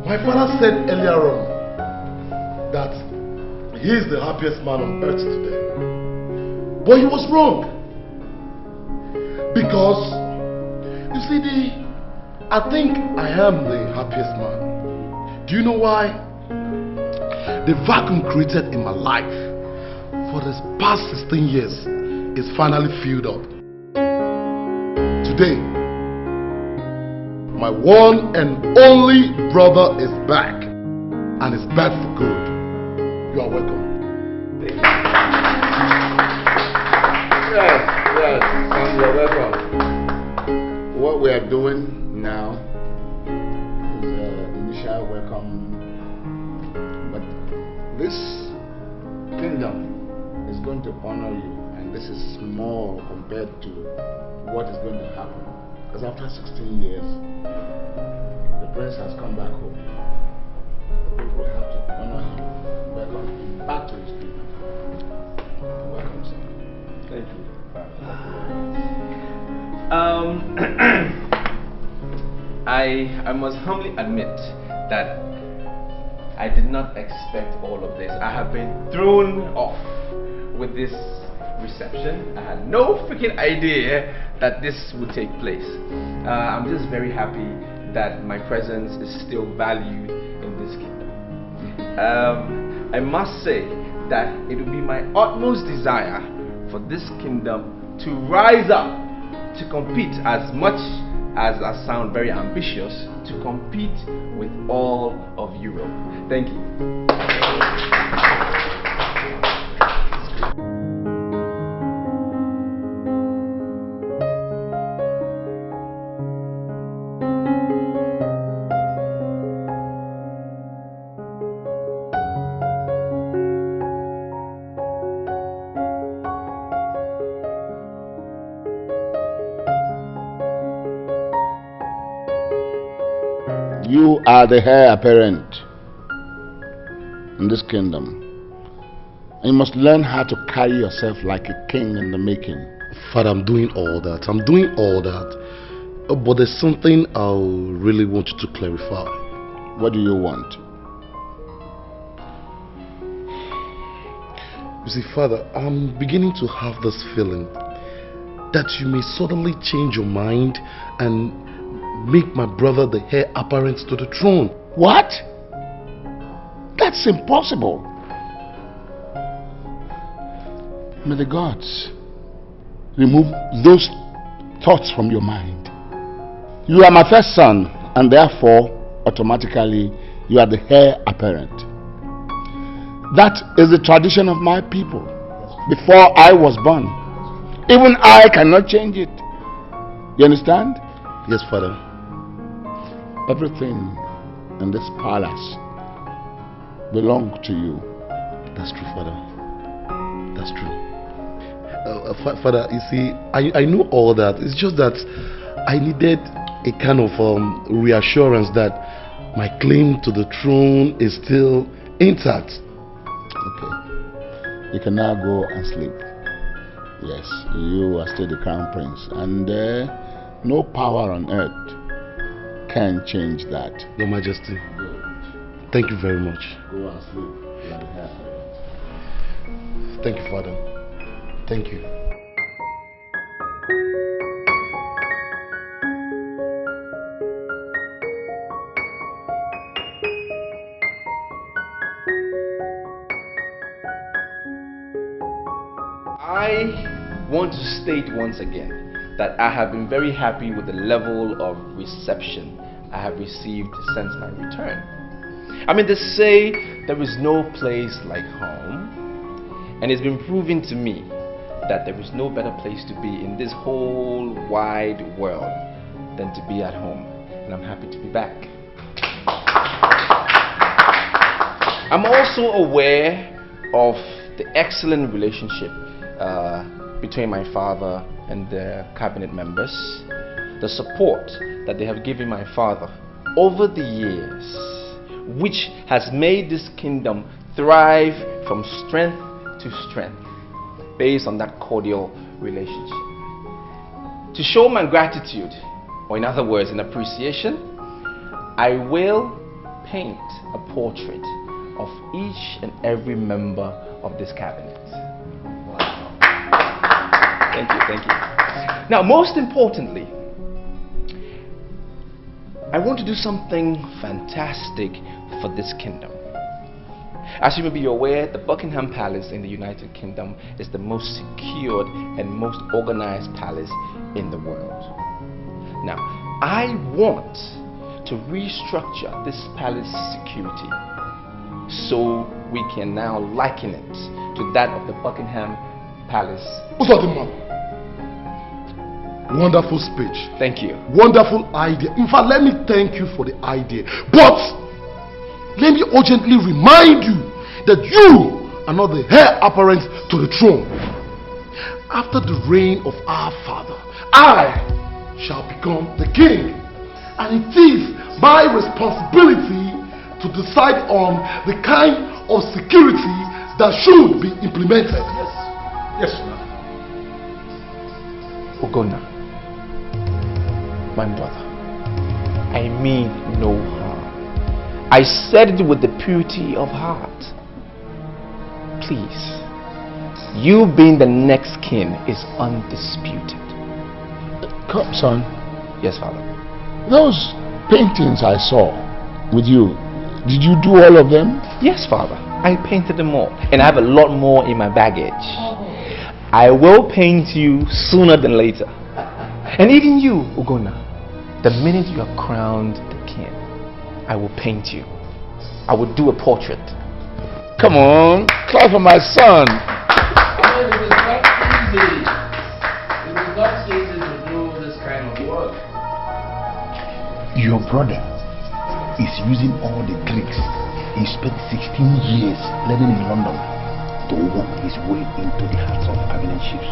My father said earlier on that he is the happiest man on earth today. But he was wrong. Because, you see, I think I am the happiest man. Do you know why? The vacuum created in my life for the past 16 years is finally filled up. Today, my one and only brother is back, and is back for good. You are welcome. Yes, and you're welcome. What we are doing now is initial welcome, but this kingdom is going to honor you, and this is small compared to what is going to happen. Because after 16 years, the prince has come back home. The people have to honor him, welcome him back to his kingdom. Welcome, sir. Thank you. I must humbly admit that I did not expect all of this. I have been thrown off with this reception. I had no freaking idea that this would take place. I'm just very happy that my presence is still valued in this kingdom. I must say that it will be my utmost desire for this kingdom to rise up to compete, as much as I sound very ambitious, to compete with all of Europe. Thank you. You are the heir apparent in this kingdom. And you must learn how to carry yourself like a king in the making. Father, I'm doing all that. I'm doing all that. But there's something I really want you to clarify. What do you want? You see, Father, I'm beginning to have this feeling that you may suddenly change your mind and make my brother the heir apparent to the throne. What? That's impossible. May the gods remove those thoughts from your mind. You are my first son, and therefore, automatically, you are the heir apparent. That is the tradition of my people. Before I was born, even I cannot change it. You understand? Yes, Father. Everything in this palace belongs to you. That's true, Father. That's true. Father, you see, I know all that. It's just that I needed a kind of reassurance that my claim to the throne is still intact. Okay. You can now go and sleep. Yes, you are still the crown prince, and no power on earth can change that. Your Majesty, thank you very much. Go and sleep. You are the heir. Thank you, Father. Thank you. I want to state once again that I have been very happy with the level of reception I have received since my return. I mean, they say there is no place like home, and it's been proven to me that there is no better place to be in this whole wide world than to be at home, and I'm happy to be back. I'm also aware of the excellent relationship between my father and the cabinet members, the support that they have given my father over the years, which has made this kingdom thrive from strength to strength based on that cordial relationship. To show my gratitude, or in other words, in appreciation, I will paint a portrait of each and every member of this cabinet. Thank you, thank you. Now, most importantly, I want to do something fantastic for this kingdom. As you may be aware, the Buckingham Palace in the United Kingdom is the most secured and most organized palace in the world. Now, I want to restructure this palace security so we can now liken it to that of the Buckingham Palace. Wonderful speech. Thank you. Wonderful idea. In fact, let me thank you for the idea. But let me urgently remind you that you are not the heir apparent to the throne. After the reign of our father, I shall become the king. And it is my responsibility to decide on the kind of security that should be implemented. Yes. Yes, sir. Ogona, my brother, I mean no harm. I said it with the purity of heart. Please, you being the next king is undisputed. Come, son. Yes, father. Those paintings I saw with you, did you do all of them? Yes, father. I painted them all, and I have a lot more in my baggage. I will paint you sooner than later. And even you, Ogona, the minute you are crowned the king, I will paint you. I will do a portrait. Come on, clap for my son. It is not easy. It is not easy to do this kind of work. Your brother is using all the tricks he spent 16 years learning in London to work his way into the hearts of cabinet chiefs.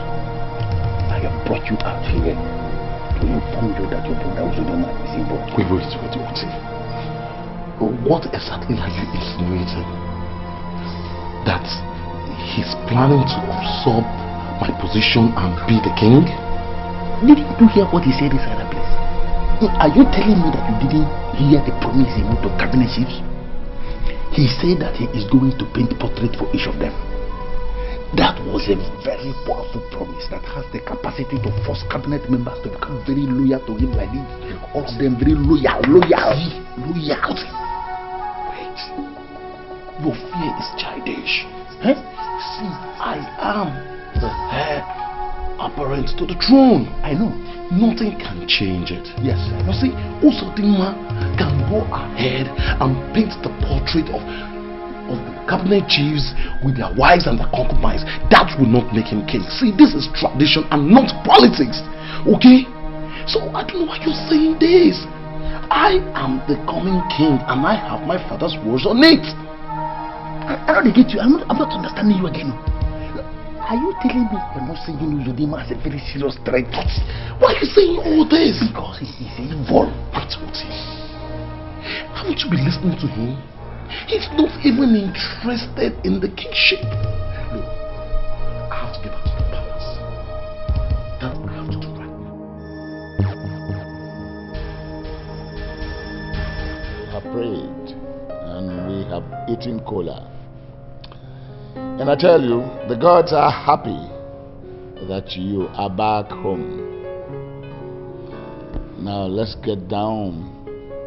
I have brought you out here to inform you that your brother Uzodoma is involved. Wait. What exactly are you insinuating? That he's planning to usurp my position and be the king? Didn't you hear what he said inside that place? Are you telling me that you didn't hear the promise he made to cabinet chiefs? He said that he is going to paint portraits for each of them. That was a very powerful promise that has the capacity to force cabinet members to become very loyal to him like this. All of them very loyal. Wait. Your fear is childish. See, I am the heir apparent to the throne. I know. Nothing can change it. Yes. You see, Usodima can go ahead and paint the portrait of the cabinet chiefs with their wives and their concubines. That will not make him king. See, this is tradition and not politics. Okay? So I don't know why you're saying this. I am the coming king and I have my father's words on it. I don't get you. I'm not understanding you again. Are you telling me you're not seeing Uzodima as a very serious threat? Why are you saying all this? Because he's evil. Wait, haven't you been listening to him? He's not even interested in the kingship. Look, I have to get back to the palace. That's what I have to do right now. We have prayed and we have eaten cola. And I tell you, the gods are happy that you are back home. Now let's get down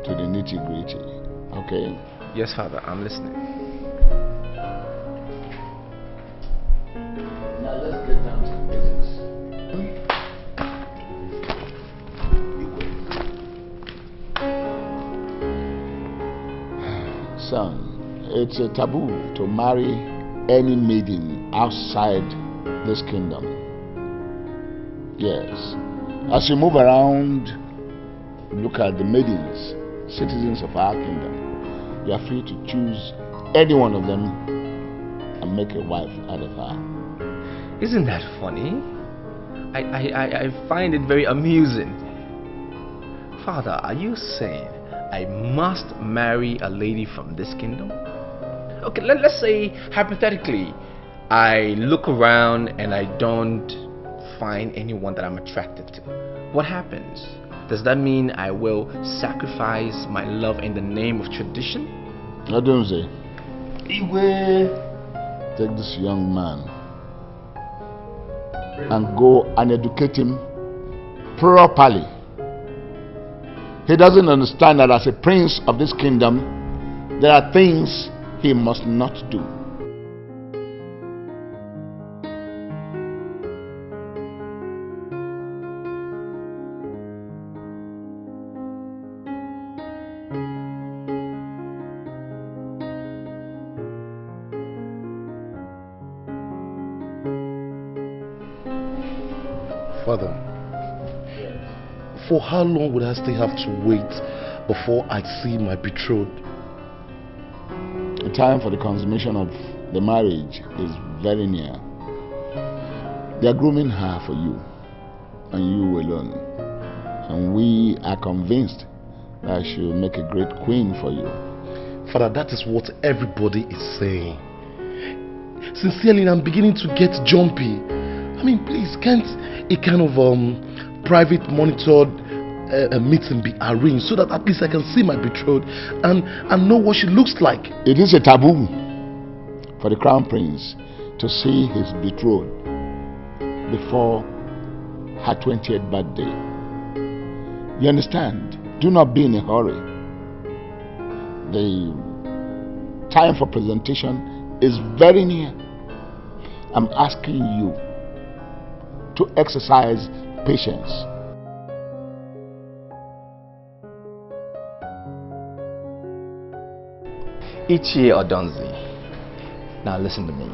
to the nitty-gritty, okay? Yes, Father, I'm listening. Now let's get down to the business. Son, it's a taboo to marry any maiden outside this kingdom. Yes. As you move around, look at the maidens, citizens of our kingdom. You are free to choose any one of them and make a wife out of her. Isn't that funny? I find it very amusing. Father, are you saying I must marry a lady from this kingdom? Okay, let's say hypothetically I look around and I don't find anyone that I'm attracted to. What happens? Does that mean I will sacrifice my love in the name of tradition? I don't say. Igwe. Take this young man and go and educate him properly. He doesn't understand that as a prince of this kingdom, there are things he must not do. Father, for how long would I still have to wait before I see my betrothed? The time for the consummation of the marriage is very near. They are grooming her for you, and you alone. And we are convinced that she will make a great queen for you. Father, that is what everybody is saying. Sincerely, I'm beginning to get jumpy. I mean, please, can't a kind of private monitored meeting be arranged so that at least I can see my betrothed and know what she looks like? It is a taboo for the crown prince to see his betrothed before her 20th birthday. You understand? Do not be in a hurry. The time for presentation is very near. I'm asking you to exercise patience. Ichie Odonzi, now listen to me.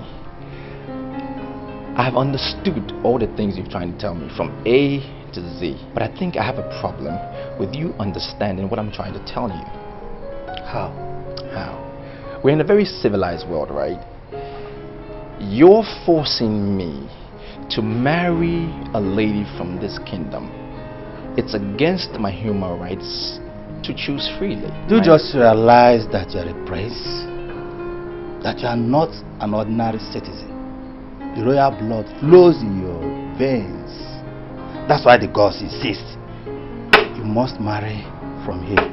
I have understood all the things you're trying to tell me from A to Z, but I think I have a problem with you understanding what I'm trying to tell you. How? We're in a very civilized world, right? You're forcing me to marry a lady from this kingdom. It's against my human rights to choose freely. Do you just realize that you're a prince? That you are not an ordinary citizen? The royal blood flows in your veins. That's why the gods insist you must marry from here.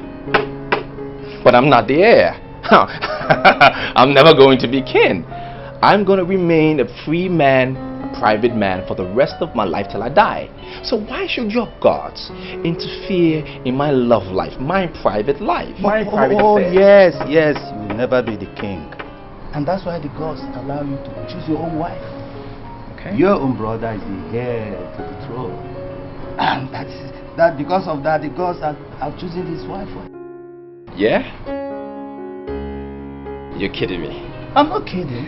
But I'm not the heir. I'm never going to be king. I'm going to remain a free man, a private man for the rest of my life till I die. So why should your gods interfere in my love life, my private life, my private affairs? Yes, you will never be the king. And that's why the gods allow you to choose your own wife. Okay. Your own brother is the heir to the throne. And that because of that, the gods have chosen his wife for him. Yeah? You're kidding me. I'm not kidding.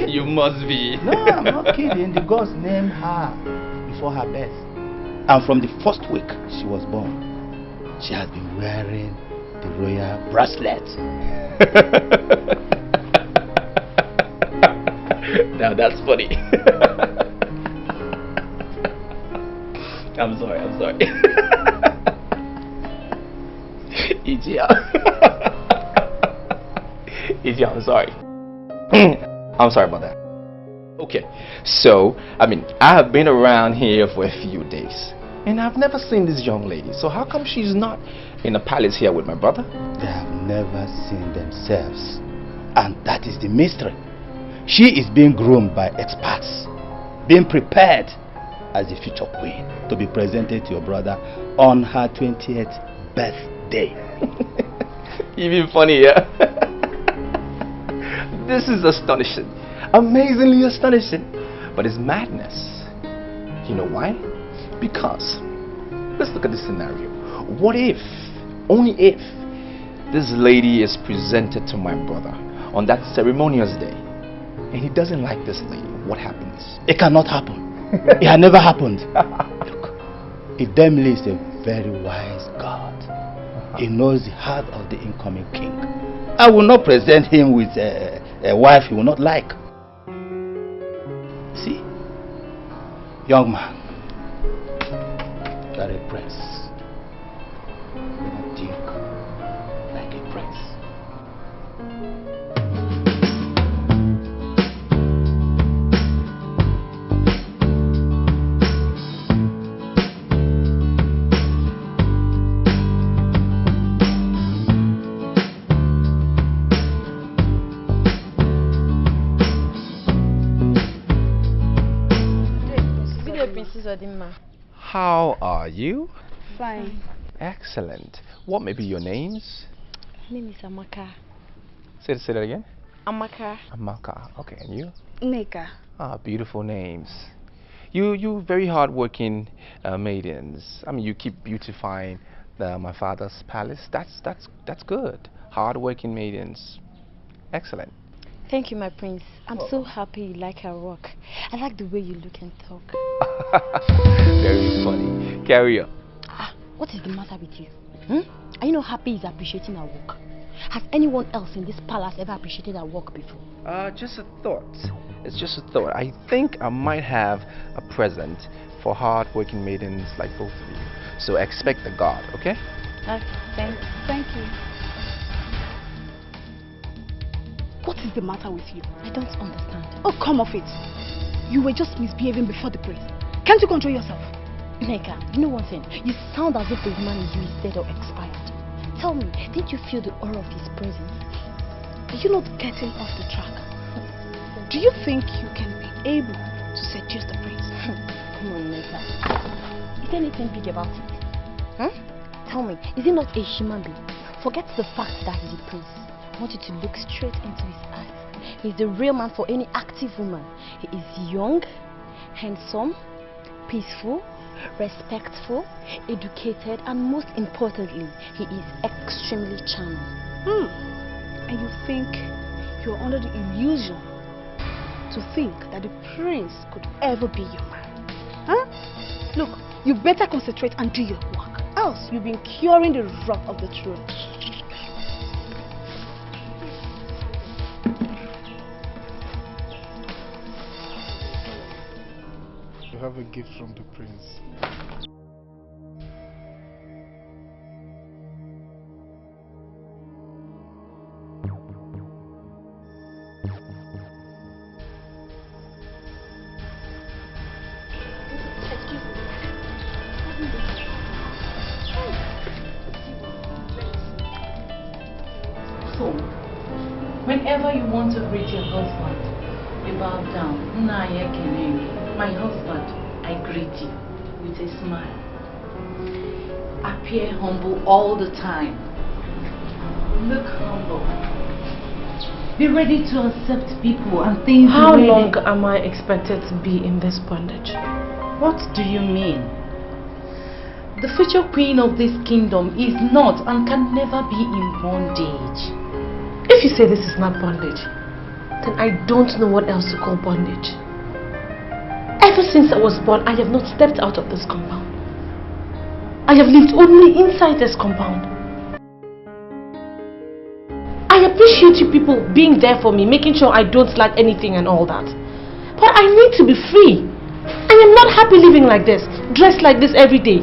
You must be. No, I'm not kidding. The gods named her before her birth. And from the first week she was born, she has been wearing the royal bracelet. Now that's funny. I'm sorry. Ijia. Ijia, I'm sorry. I'm sorry about that. Okay, so, I have been around here for a few days and I've never seen this young lady. So how come she's not in the palace here with my brother? They have never seen themselves. And that is the mystery. She is being groomed by experts, being prepared as the future queen to be presented to your brother on her 20th birthday. Even funnier. This is astonishing. Amazingly astonishing. But it's madness. You know why? Because, let's look at this scenario. What if, only if, this lady is presented to my brother on that ceremonious day and he doesn't like this lady? What happens? It cannot happen. It had never happened. Look, Idemili is a very wise god. He knows the heart of the incoming king. I will not present him with a wife he will not like. See, young man, you are a prince. You will think like a prince. How are you? Fine. Excellent. What may be your names? My name is Amaka. Say that again. Amaka. Amaka. Okay, and you? Neka. Ah, beautiful names. You very hardworking maidens. You keep beautifying my father's palace. That's good. Hardworking maidens. Excellent. Thank you, my prince. I'm so happy you like our work. I like the way you look and talk. Very funny. Carry on. What is the matter with you? Are you not happy he's appreciating our work? Has anyone else in this palace ever appreciated our work before? Just a thought. It's just a thought. I think I might have a present for hard-working maidens like both of you. So expect the god, okay? Thank you. What is the matter with you? I don't understand. Oh, come off it. You were just misbehaving before the prince. Can't you control yourself? Neka, you know one thing? You sound as if the woman in you is dead or expired. Tell me, didn't you feel the aura of his presence? Are you not getting off the track? Do you think you can be able to seduce the prince? Come on, Neka. Is there anything big about it? Tell me, is he not a human being? Forget the fact that he's a prince. I want you to look straight into his eyes. He's the real man for any active woman. He is young, handsome, peaceful, respectful, educated, and most importantly, he is extremely charming. And you think you're under the illusion to think that the prince could ever be your man? Look, you better concentrate and do your work, else you'll be incurring the wrath of the throne. You have a gift from the prince. So, whenever you want to greet your husband, you bow down. My husband, I greet you with a smile. Appear humble all the time. Look humble. Be ready to accept people and things. How long am I expected to be in this bondage? What do you mean? The future queen of this kingdom is not and can never be in bondage. If you say this is not bondage, then I don't know what else to call bondage. Ever since I was born, I have not stepped out of this compound. I have lived only inside this compound. I appreciate you people being there for me, making sure I don't lack anything and all that. But I need to be free. I am not happy living like this, dressed like this every day.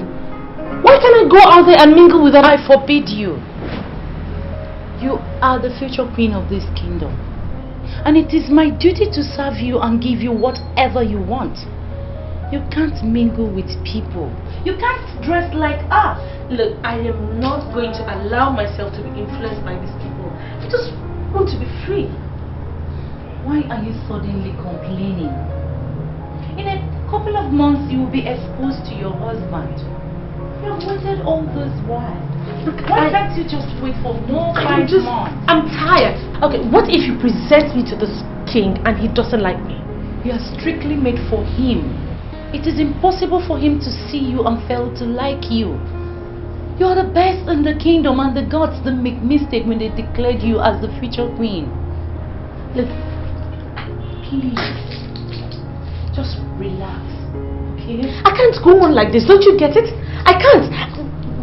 Why can't I go out there and mingle with them? I forbid you. You are the future queen of this kingdom. And it is my duty to serve you and give you whatever you want. You can't mingle with people. You can't dress like us. Look, I am not going to allow myself to be influenced by these people. I just want to be free. Why are you suddenly complaining? In a couple of months you will be exposed to your husband. You have waited all this while. Why can't you just wait for more 5 months? I'm tired. Okay, what if you present me to this king and he doesn't like me? You are strictly made for him. It is impossible for him to see you and fail to like you. You are the best in the kingdom, and the gods didn't make mistake when they declared you as the future queen. Look, please, just relax, okay? I can't go on like this, don't you get it? I can't.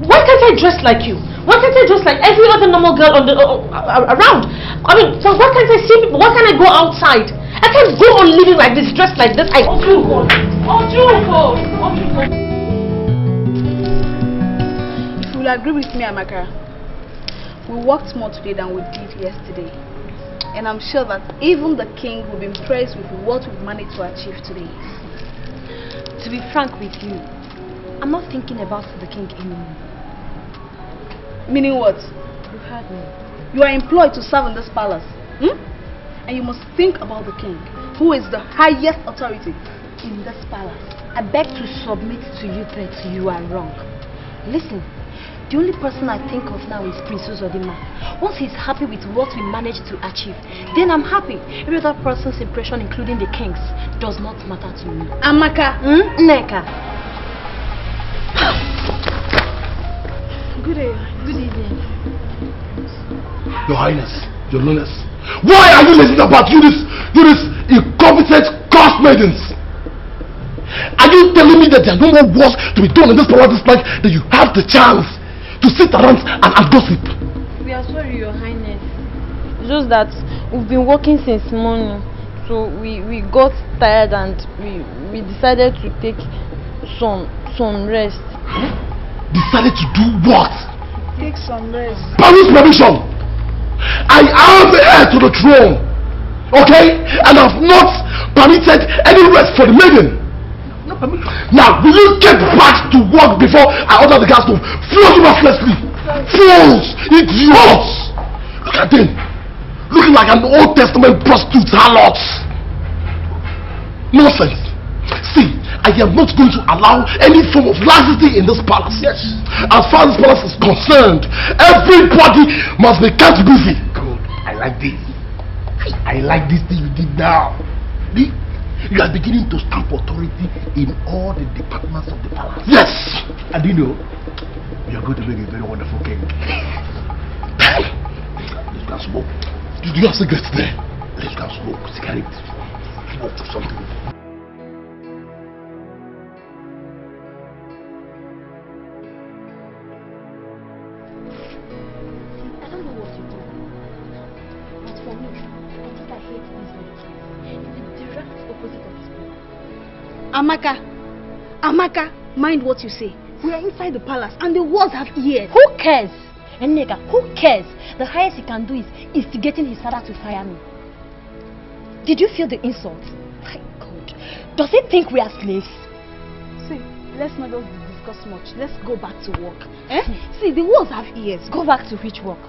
Why can't I dress like you? Why can't I dress like every other normal girl on the around? I mean, why can't I see people? Why can't I go outside? I can't go on living like this, dressed like this. If you will agree with me, Amaka, we worked more today than we did yesterday. And I'm sure that even the king will be impressed with what we've managed to achieve today. To be frank with you, I'm not thinking about the king anymore. Meaning what? You heard me. You are employed to serve in this palace. And you must think about the king, who is the highest authority in this palace. I beg to submit to you that you are wrong. Listen, the only person I think of now is Prince Uzodimma. Once he's happy with what we managed to achieve, then I'm happy. Every other person's impression, including the king's, does not matter to me. Amaka. Neka. Good evening. Your Highness, Your Lordness, why are you listening about you this incompetent cost maidens? Are you telling me that there are no more work to be done in this palace like that you have the chance to sit around and gossip? We are sorry, Your Highness. It's just that we've been working since morning, so we got tired and we decided to take some rest. Decided to do what? Take some rest. By whose permission? I am the heir to the throne, okay? And I've not permitted any rest for the maiden. Now, will you get back to work before I order the guards to flog you mercilessly? Fools! Idiots! Look at them, looking like an Old Testament prostitute harlot. Nonsense. See, I am not going to allow any form of laxity in this palace. Yes. As far as this palace is concerned, everybody must be kept busy. Good. I like this. I like this thing you did now. See? You are beginning to stamp authority in all the departments of the palace. Yes. And you know, you are going to make a very wonderful king. Let's go and smoke. Do you have cigarettes there? Let's go and smoke. Cigarette. Smoke something. Amaka, mind what you say. We are inside the palace and the walls have ears. Who cares? And nigga, who cares? The highest he can do is instigating his father to fire me. Did you feel the insult? My God. Does he think we are slaves? See, let's not just discuss much. Let's go back to work. See, the walls have ears. Go back to which work?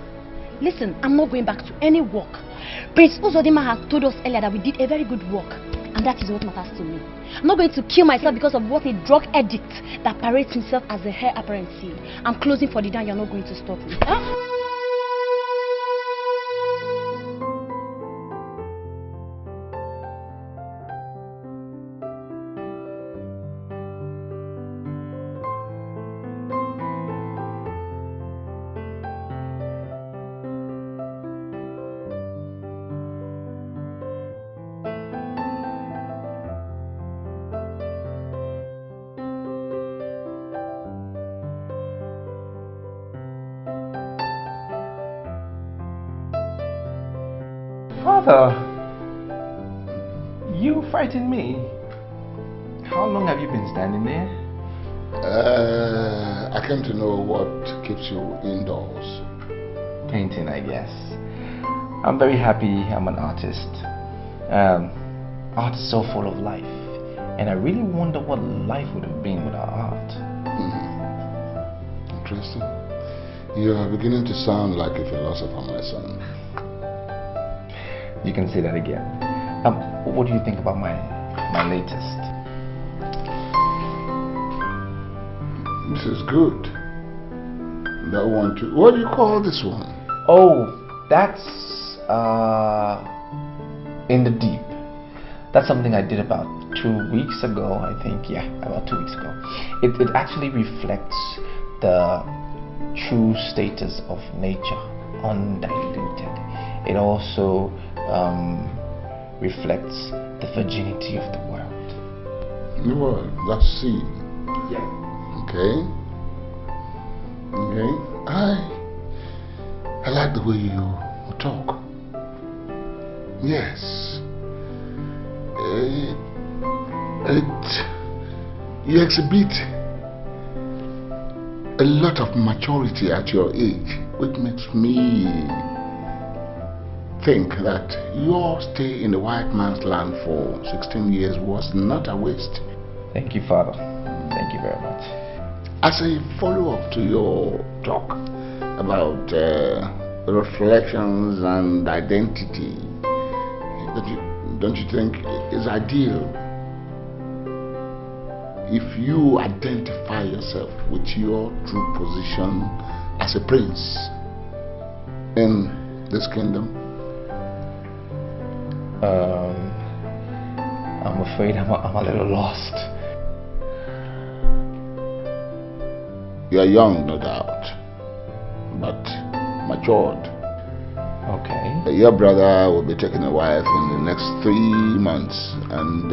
Listen, I'm not going back to any work. Prince Uzodimma has told us earlier that we did a very good work. And that is what matters to me. I'm not going to kill myself because of what a drug addict that parades himself as a heir apparent said. I'm closing for the day and you're not going to stop me. Father, you frighten me. How long have you been standing there? I came to know what keeps you indoors. Painting, I guess. I'm very happy I'm an artist. Art is so full of life, and I really wonder what life would have been without art. Interesting. You are beginning to sound like a philosopher, my son. You can say that again. What do you think about my latest? This is good. That one too. What do you call this one? Oh, that's In the Deep. That's something I did about 2 weeks ago, I think. Yeah, about 2 weeks ago. It actually reflects the true status of nature, undiluted. It also reflects the virginity of the world. Well, that's see. Yeah. Okay. Okay. I like the way you talk. Yes. You exhibit a lot of maturity at your age, which makes me think that your stay in the white man's land for 16 years was not a waste. Thank you, Father. Thank you very much. As a follow-up to your talk about reflections and identity, don't you think it's ideal if you identify yourself with your true position as a prince in this kingdom? I'm afraid I'm a little lost. You are young, no doubt, but matured. Okay. Your brother will be taking a wife in the next 3 months, and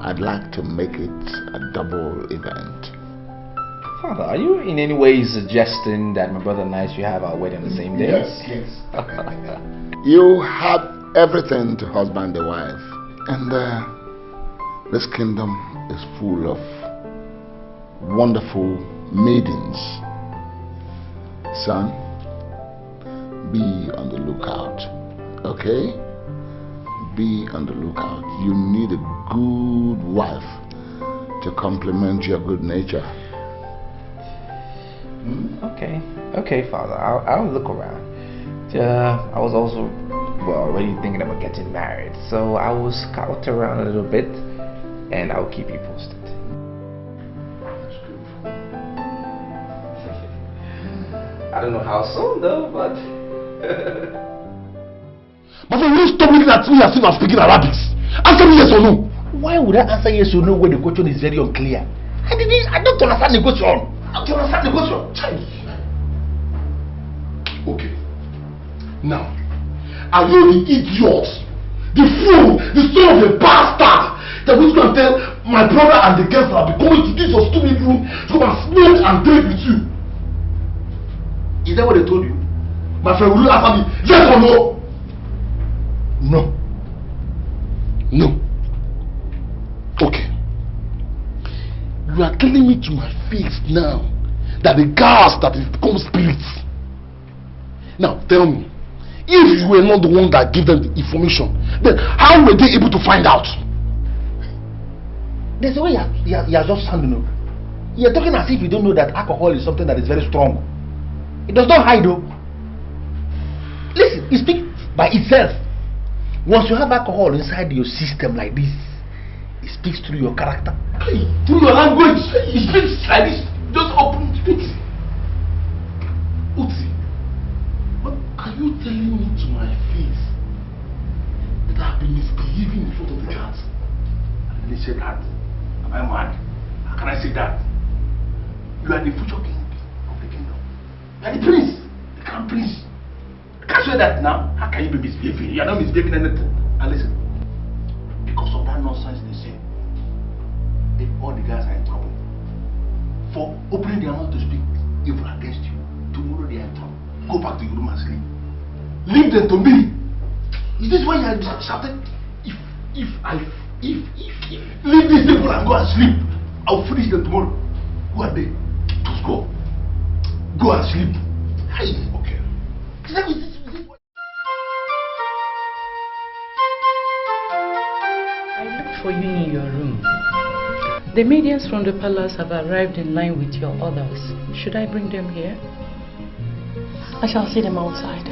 I'd like to make it a double event. Father, are you in any way suggesting that my brother and I should have our wedding on the same day? Yes. You have everything to husband the wife, and this kingdom is full of wonderful maidens. Son, be on the lookout, okay? Be on the lookout. You need a good wife to complement your good nature. Okay, Father. I'll look around. I was also already thinking about getting married, so I will scout around a little bit, and I'll keep you posted. I don't know how soon though, but But will you stop looking at me as if I'm speaking Arabic? Answer me yes or no. Why would I answer yes or no when the question is very unclear? I don't understand the question. I don't understand the question. Okay. Now, are you the idiot, the fool, the son of a bastard that was going to tell my brother and the girls that I'll be going to this your stupid room to come and smoke and drink with you? Is that what they told you? My friend, will you answer me yes or no? No. No. Okay. You are telling me to my face now that the gas that is become spirits. Now tell me, if you were not the one that gave them the information, then how were they able to find out? There's a way you are just sounding up. You're talking as if you don't know that alcohol is something that is very strong. It does not hide though. Listen, it speaks by itself. Once you have alcohol inside your system like this, it speaks through your character. Through your language, it speaks like this. Just open speaks. Uti, what are you telling me to my face that I've been misbehaving in front of the guards? I didn't say that. Am I mad? How can I say that? You are the future king of the kingdom. You are the prince, the crown prince. I can't say that now. How can you be misbehaving? You are not misbehaving anything. And listen, because of that nonsense they say, if all the guys are in trouble for opening their mouth to speak evil against you, tomorrow they are in trouble. Go back to your room and sleep. Leave them to me. Is this why you are shouting? If leave these people and go and sleep, I'll finish them tomorrow. Who are they? Just go. Go and sleep. Hey, okay. I looked for you in your room. The mediums from the palace have arrived in line with your orders. Should I bring them here? I shall see them outside.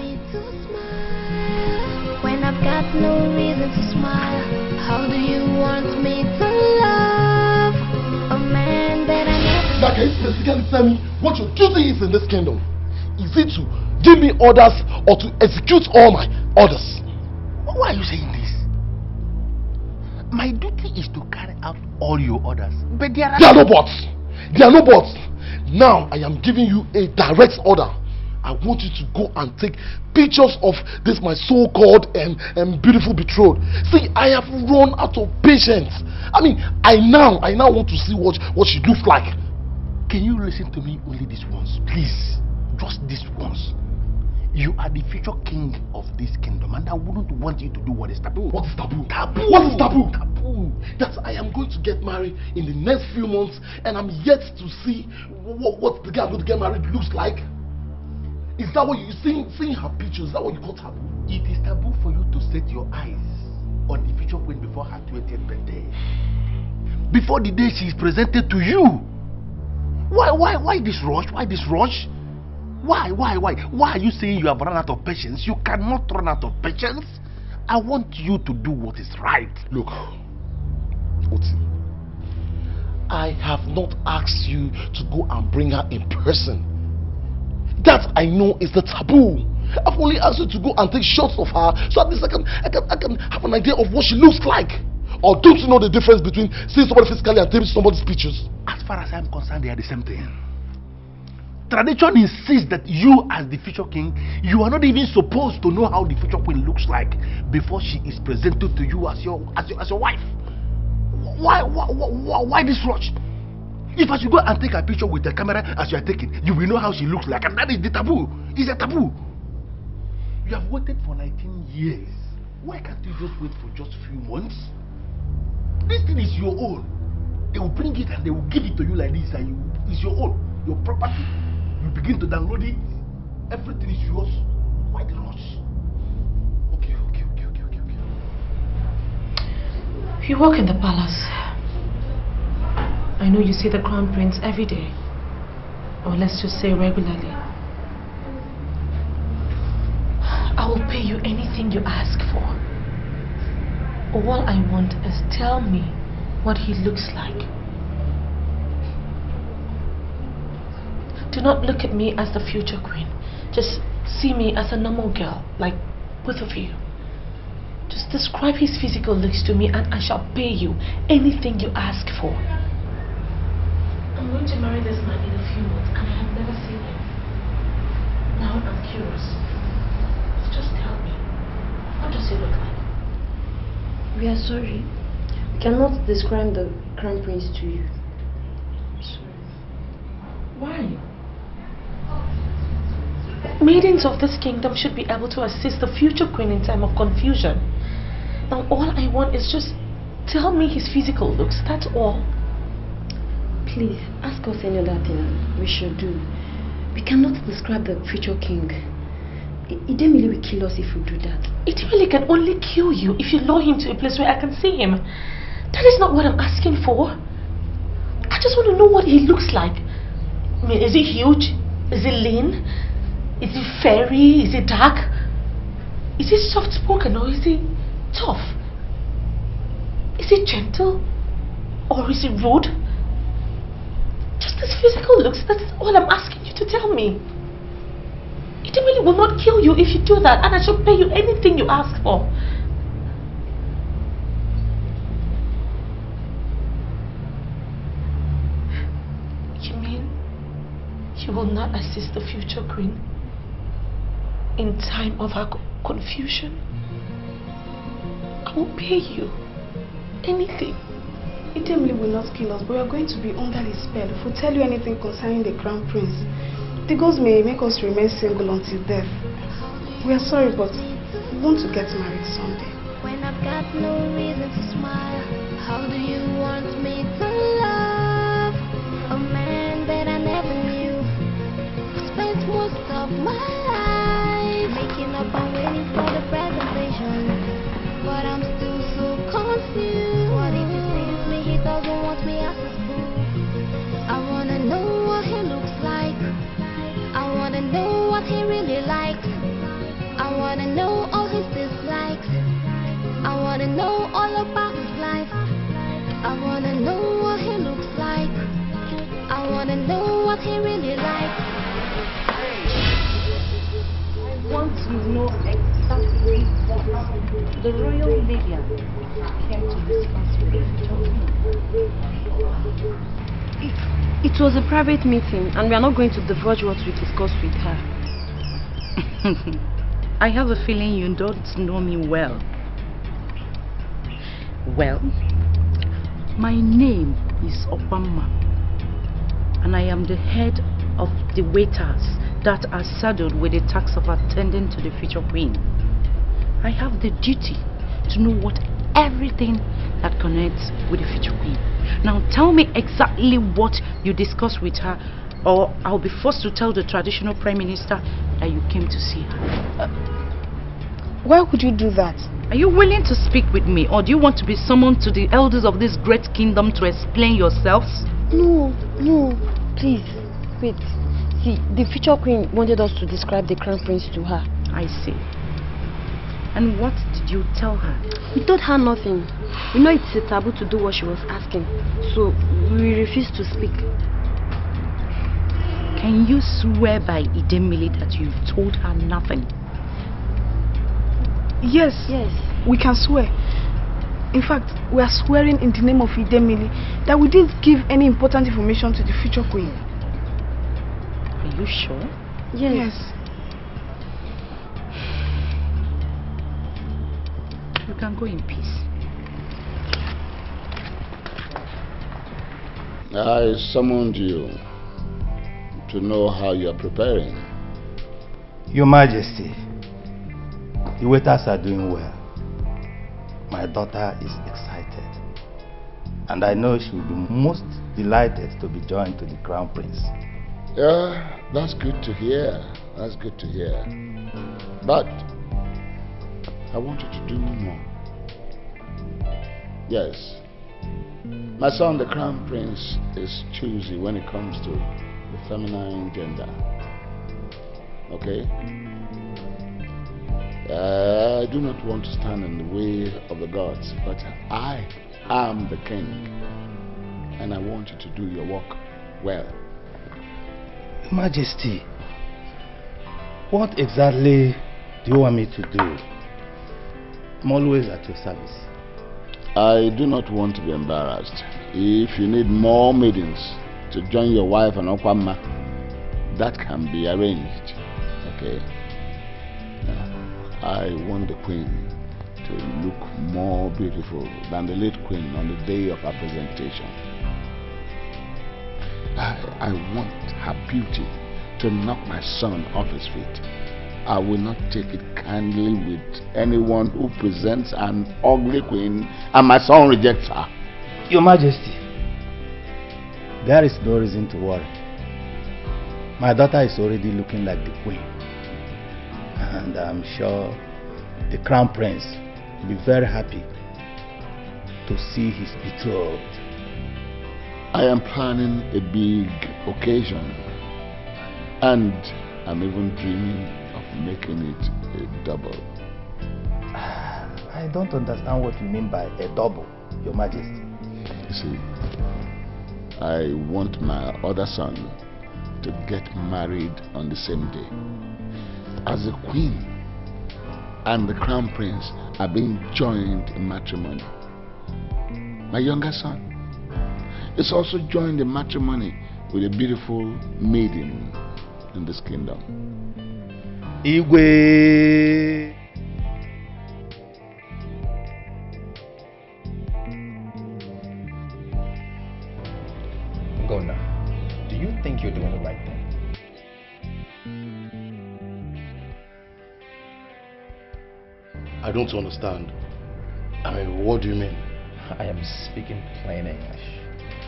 When I've got no reason to smile, how do you want me to love a man that I never... Now can you specifically tell me what your duty is in this kingdom? Is it to give me orders or to execute all my orders? Why are you saying this? My duty is to carry out all your orders. But there are no buts. There are no buts. Now I am giving you a direct order. I want you to go and take pictures of this my so-called and beautiful betrothed. See, I have run out of patience. I mean, I now want to see what she looks like. Can you listen to me only this once, please? Just this once. You are the future king of this kingdom, and I wouldn't want you to do what is taboo. What is taboo? Taboo. What is taboo? Taboo. That I am going to get married in the next few months, and I'm yet to see what the guy I'm going to get married looks like. Is that what you seeing her pictures? Is that what you call taboo? It is taboo for you to set your eyes on the future queen before her 20th birthday. Before the day she is presented to you. Why this rush? Why this rush? Why are you saying you have run out of patience? You cannot run out of patience. I want you to do what is right. Look, Oti, I have not asked you to go and bring her in person. That I know is the taboo. I've only asked you to go and take shots of her so at least I can have an idea of what she looks like. Or don't you know the difference between seeing somebody physically and taking somebody's pictures? As far as I'm concerned, they are the same thing. Tradition insists that you, as the future king, you are not even supposed to know how the future queen looks like before she is presented to you as your wife. Why this rush? If I should go and take a picture with the camera as you are taking, you will know how she looks like, and that is the taboo. It's a taboo. You have waited for 19 years. Why can't you just wait for just a few months? This thing is your own. They will bring it and they will give it to you like this, and it's your own, your property. You begin to download it. Everything is yours. Why the rush? Okay. You work in the palace. I know you see the crown prince every day, or let's just say regularly. I will pay you anything you ask for. All I want is tell me what he looks like. Do not look at me as the future queen. Just see me as a normal girl, like both of you. Just describe his physical looks to me and I shall pay you anything you ask for. I'm going to marry this man in a few months and I have never seen him. Now I'm curious. Just tell me, what does he look like? We are sorry. We cannot describe the crown prince to you. Sorry. Why? Maidens of this kingdom should be able to assist the future queen in time of confusion. Now all I want is just tell me his physical looks, that's all. Please, ask us any other thing we should do. We cannot describe the future king. Idemili will kill us if we do that. Idemili can only kill you if you lure him to a place where I can see him. That is not what I'm asking for. I just want to know what he looks like. I mean, is he huge? Is he lean? Is he fairy? Is he dark? Is he soft-spoken or is he tough? Is he gentle? Or is he rude? Just his physical looks, that's all I'm asking you to tell me. Idemili will not kill you if you do that, and I shall pay you anything you ask for. You mean you will not assist the future queen in time of her confusion? I will pay you anything. Idemili will not kill us, but we are going to be under his spell if we tell you anything concerning the crown prince. The ghost may make us remain single until death. We are sorry, but want to get married someday. When I've got no reason to smile, how do you want me to love a man that I never knew? Spent most of my life making up and waiting for the presentation, but I'm still so confused. What if he sees me, he doesn't want me as his boo? I wanna know what he looks like. I wanna know what he really likes. I wanna know all his dislikes. I wanna know all about his life. I wanna know what he looks like. I wanna know what he really likes. I want to know exactly what the royal lady came to discuss with you. It was a private meeting, and we are not going to divulge what we discussed with her. I have a feeling you don't know me well. Well, my name is Obama, and I am the head of the waiters that are saddled with the task of attending to the future queen. I have the duty to know everything that connects with the future queen. Now tell me exactly what you discussed with her, or I'll be forced to tell the traditional prime minister that you came to see her. Why would you do that? Are you willing to speak with me, or do you want to be summoned to the elders of this great kingdom to explain yourselves? No, please, wait. See, the future queen wanted us to describe the crown prince to her. I see. And what did you tell her? We told her nothing. You know it's a taboo to do what she was asking, so we refused to speak. Can you swear by Idemili that you told her nothing? Yes, we can swear. In fact, we are swearing in the name of Idemili that we didn't give any important information to the future queen. Are you sure? Yes. You can go in peace. I summoned you to know how you are preparing. Your Majesty, the waiters are doing well. My daughter is excited, and I know she will be most delighted to be joined to the Crown Prince. Yeah, that's good to hear. That's good to hear. But I want you to do more. Yes. My son, the Crown Prince, is choosy when it comes to the feminine gender. Okay? I do not want to stand in the way of the gods, but I am the king, and I want you to do your work well. Your Majesty, what exactly do you want me to do? I'm always at your service. I do not want to be embarrassed. If you need more maidens to join your wife and Okwama, that can be arranged. Okay? I want the queen to look more beautiful than the late queen on the day of her presentation. I want her beauty to knock my son off his feet. I will not take it kindly with anyone who presents an ugly queen and my son rejects her. Your Majesty, there is no reason to worry. My daughter is already looking like the queen, and I'm sure the Crown Prince will be very happy to see his betrothed. I am planning a big occasion, and I'm even dreaming of making it a double. I don't understand what you mean by a double, Your Majesty. You see, I want my other son to get married on the same day. As the queen and the crown prince are being joined in matrimony, my younger son is also joined in matrimony with a beautiful maiden in this kingdom. Igwe! Go now. Do you think you're doing the right thing? I don't understand. I mean, what do you mean? I am speaking plain English.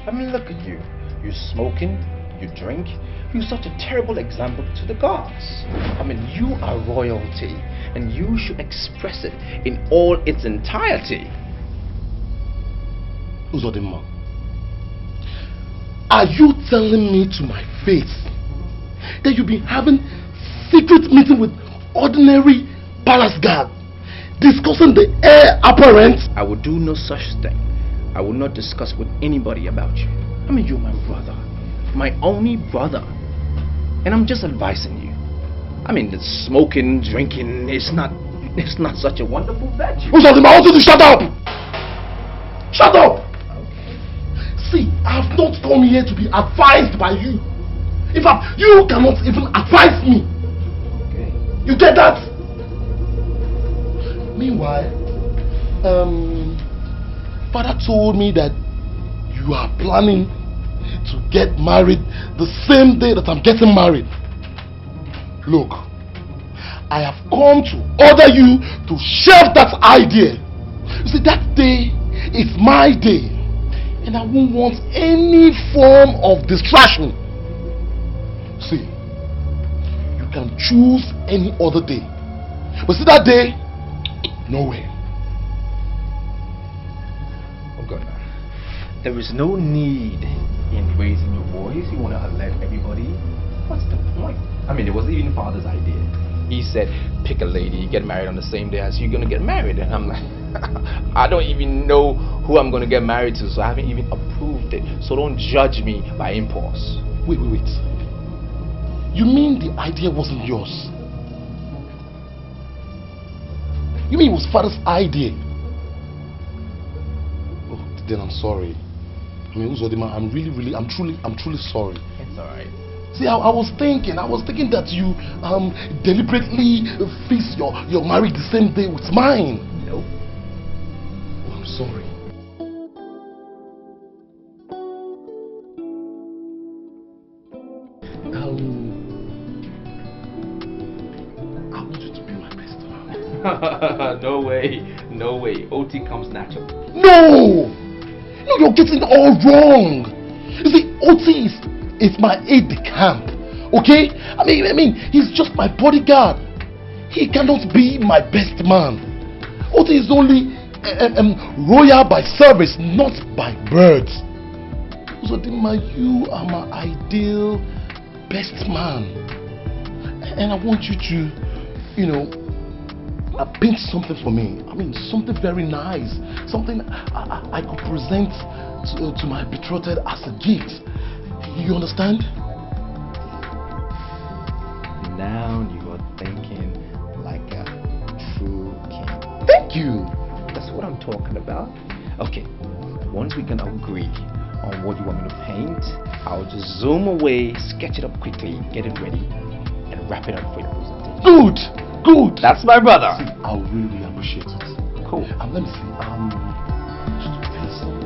I mean, look at you. You're smoking, you drink, you're such a terrible example to the gods. I mean, you are royalty, and you should express it in all its entirety. Uzodimma, are you telling me to my face that you've been having secret meeting with ordinary palace guard, discussing the heir apparent? I would do no such thing. I will not discuss with anybody about you. I mean, you're my brother, my only brother, and I'm just advising you. I mean, the smoking, drinking, it's not such a wonderful virtue. Uzodimma, I want you to shut up! Shut up! See, I have not come here to be advised by you. In fact, you cannot even advise me. Okay. You get that? Meanwhile, Father told me that you are planning to get married the same day that I'm getting married. Look, I have come to order you to shelve that idea. You see, that day is my day, and I won't want any form of distraction. See, you can choose any other day, but see, that day, no way. Oh God, there is no need in raising your voice. You want to alert everybody. What's the point? I mean, it was even Father's idea. He said, pick a lady, get married on the same day as you're going to get married. And I'm like, I don't even know who I'm going to get married to, so I haven't even approved it. So don't judge me by impulse. Wait. You mean the idea wasn't yours? You mean it was Father's idea? Oh, then I'm sorry. I mean, Uzodimma, I'm truly sorry. It's alright. See, I was thinking that you deliberately fix your marriage the same day with mine. Nope. Oh, I'm sorry. I want you to be my best man. No way. OT comes natural. No, you're getting it all wrong. You see, OT is my aide de camp, okay? I mean, he's just my bodyguard. He cannot be my best man. OT is only royal by service, not by birth. Uzodimma, you are my ideal best man, and I want you to, paint something for me. I mean, something very nice, something I could present to my betrothed as a gift. You understand? Now you are thinking like a true king. Thank you. That's what I'm talking about. Okay, once we can agree on what you want me to paint, I'll just zoom away, sketch it up quickly, get it ready, and wrap it up for your presentation. Good. That's my brother. See, I'll really appreciate it. Cool. Let me see. Just paint something.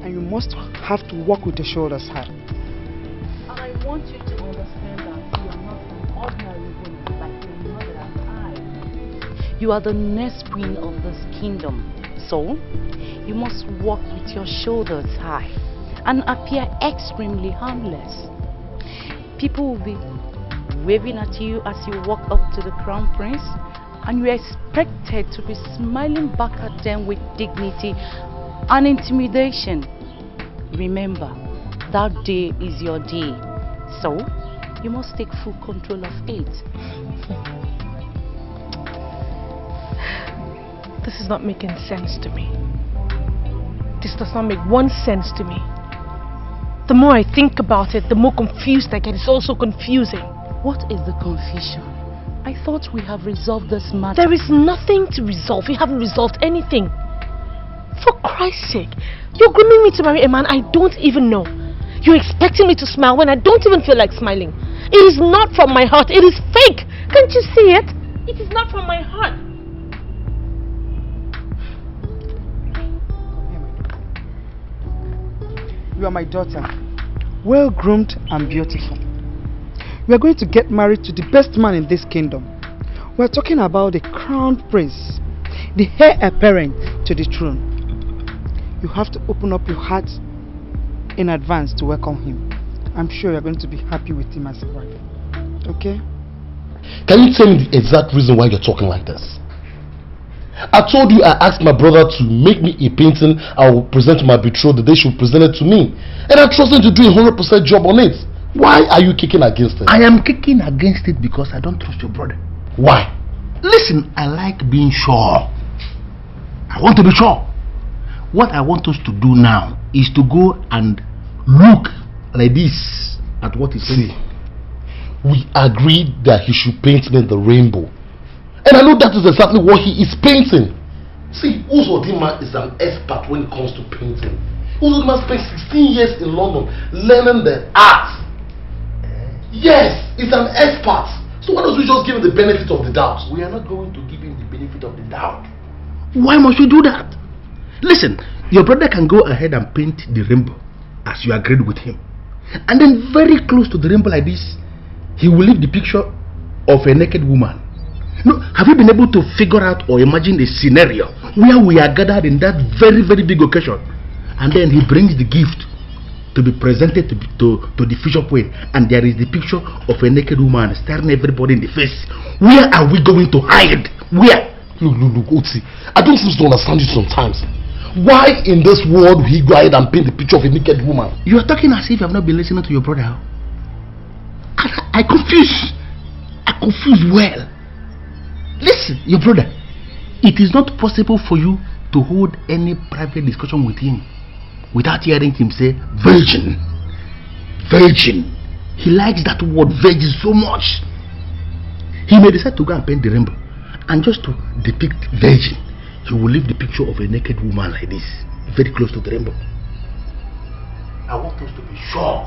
And you must have to walk with your shoulders high. And I want you to understand that you are not an ordinary woman like your mother and I. You are the next queen of this kingdom. So, you must walk with your shoulders high and appear extremely harmless. People will be waving at you as you walk up to the crown prince, and you are expected to be smiling back at them with dignity and intimidation. Remember, that day is your day, so you must take full control of it. This is not making sense to me. This does not make one sense to me. The more I think about it, the more confused I get. It's also confusing. What is the confusion? I thought we have resolved this matter. There is nothing to resolve. We haven't resolved anything. For Christ's sake, you're grooming me to marry a man I don't even know. You're expecting me to smile when I don't even feel like smiling. It is not from my heart. It is fake. Can't you see it? It is not from my heart. You are my daughter, well groomed and beautiful. We are going to get married to the best man in this kingdom. We are talking about the crown prince, the heir apparent to the throne. You have to open up your heart in advance to welcome him. I'm sure you're going to be happy with him as a wife. Okay? Can you tell me the exact reason why you're talking like this? I told you I asked my brother to make me a painting I will present to my betrothed the day she will present it to me. And I trust him to do a 100% job on it. Why are you kicking against it? I am kicking against it because I don't trust your brother. Why? Listen, I like being sure. I want to be sure. What I want us to do now is to go and look like this at what he's saying. We agreed that he should paint me the rainbow. And I know that is exactly what he is painting. See, Uzodima is an expert when it comes to painting. Uzodima spent 16 years in London learning the art. Yes, he's an expert. So why don't we just give him the benefit of the doubt? We are not going to give him the benefit of the doubt. Why must we do that? Listen, your brother can go ahead and paint the rainbow as you agreed with him. And then very close to the rainbow like this, he will leave the picture of a naked woman. No, have you been able to figure out or imagine a scenario where we are gathered in that very, very big occasion, and then he brings the gift to be presented to the future queen, and there is the picture of a naked woman staring everybody in the face? Where are we going to hide? Where? Look, Oti, I don't seem to understand you sometimes. Why in this world will he go ahead and paint the picture of a naked woman? You are talking as if you have not been listening to your brother. I confuse well. Listen, your brother, it is not possible for you to hold any private discussion with him without hearing him say virgin. Virgin. He likes that word virgin so much. He may decide to go and paint the rainbow, and just to depict virgin, he will leave the picture of a naked woman like this, very close to the rainbow. I want us to be sure.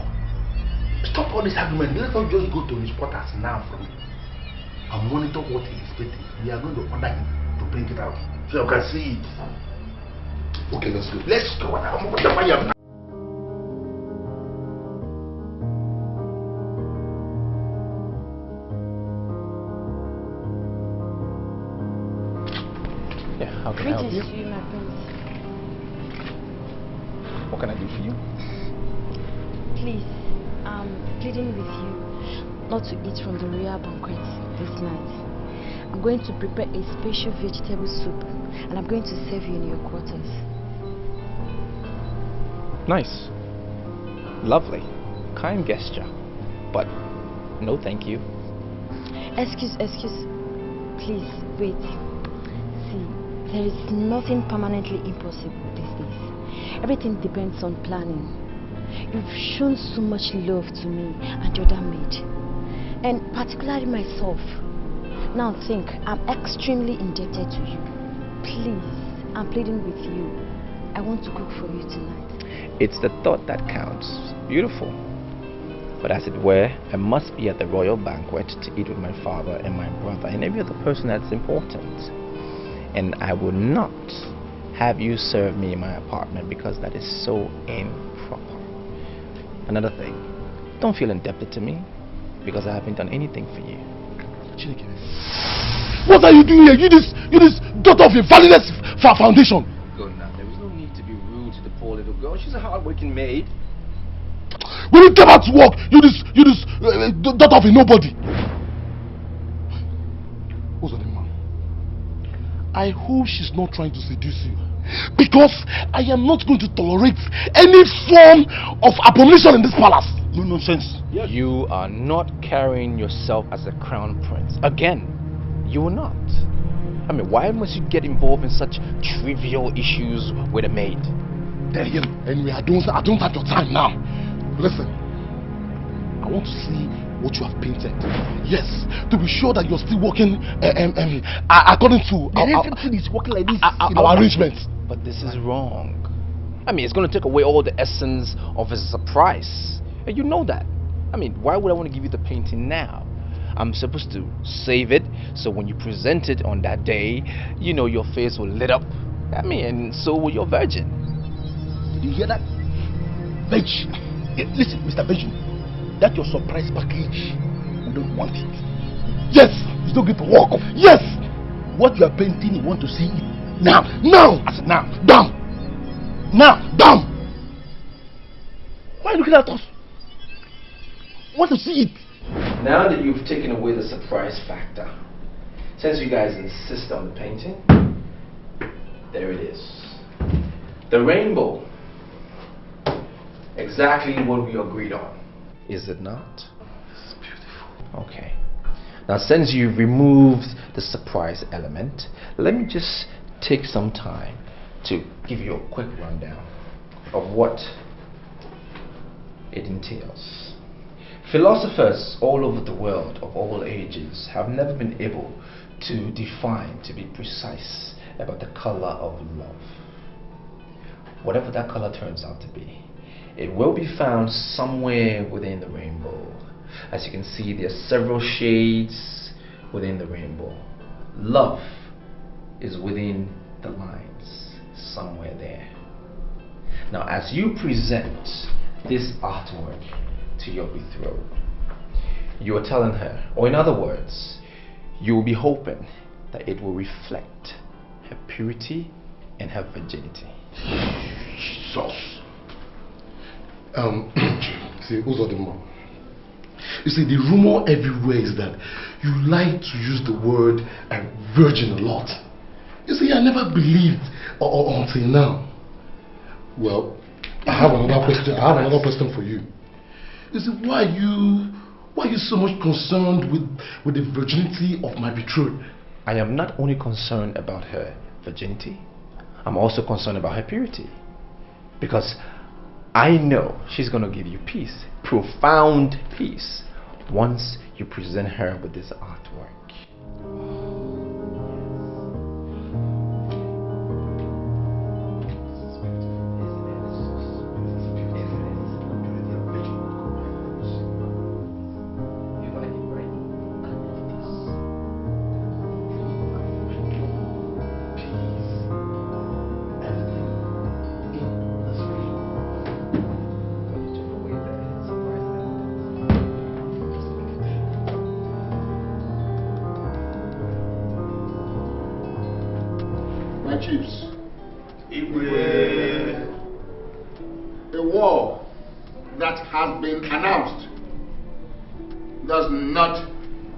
Stop all this argument. Let us just go to his quarters now from him and monitor what he is painting. We are going to order him to print it out so you can see it. Okay, let's go. Let's go. Yeah, how can I help you? To you, my prince. What can I do for you? Please, I'm pleading with you not to eat from the royal banquet this night. I'm going to prepare a special vegetable soup, and I'm going to serve you in your quarters. Nice. Lovely. Kind gesture. But no thank you. Excuse. Please, wait. See, there is nothing permanently impossible these days. Everything depends on planning. You've shown so much love to me and your other maid, and particularly myself. Now think, I'm extremely indebted to you. Please, I'm pleading with you. I want to cook for you tonight. It's the thought that counts. Beautiful. But as it were, I must be at the royal banquet to eat with my father and my brother and every other person that's important. And I will not have you serve me in my apartment because that is so improper. Another thing, don't feel indebted to me because I haven't done anything for you. What are you doing here? You this daughter of a valueless foundation. Good now. There is no need to be rude to the poor little girl. She's a hard-working maid. When you come out to work, you this daughter of a nobody. What's the man? I hope she's not trying to seduce you, because I am not going to tolerate any form of abomination in this palace. No nonsense. Yes. You are not carrying yourself as a crown prince. Again, you are not. I mean, why must you get involved in such trivial issues with a maid? Tell him. Anyway, I don't have your time now. Listen, I want to see what you have painted. Yes, to be sure that you're still working according to everything is working like this. Our arrangements. But this is wrong. I mean, it's going to take away all the essence of a surprise. And you know that. I mean, why would I want to give you the painting now? I'm supposed to save it so when you present it on that day, you know, your face will lit up. I mean, and so will your virgin. Did you hear that? Virgin. Listen, Mr. Virgin, that's your surprise package. We don't want it. Yes, it's not going to work. Yes, what you are painting, you want to see it now. Now! I said now. Down! Now! Down! Why are you looking at us? I want to see it. Now that you've taken away the surprise factor, since you guys insist on the painting, there it is. The rainbow. Exactly what we agreed on. Is it not? It's beautiful. Okay. Now since you've removed the surprise element, let me just take some time to give you a quick rundown of what it entails. Philosophers all over the world of all ages have never been able to define, to be precise about the color of love. Whatever that color turns out to be, it will be found somewhere within the rainbow. As you can see, there are several shades within the rainbow. Love is within the lines, somewhere there. Now, as you present this artwork to your betrothed, you are telling her, or in other words, you will be hoping that it will reflect her purity and her virginity. Jesus. See, Uzodimo. You see, the rumor everywhere is that you like to use the word virgin a lot. You see, I never believed until now. Well, I have another question. I have another question for you. You see, why are you so much concerned with the virginity of my betrothed? I am not only concerned about her virginity, I'm also concerned about her purity. Because I know she's going to give you peace, profound peace, once you present her with this artwork. Chiefs, a war that has been announced does not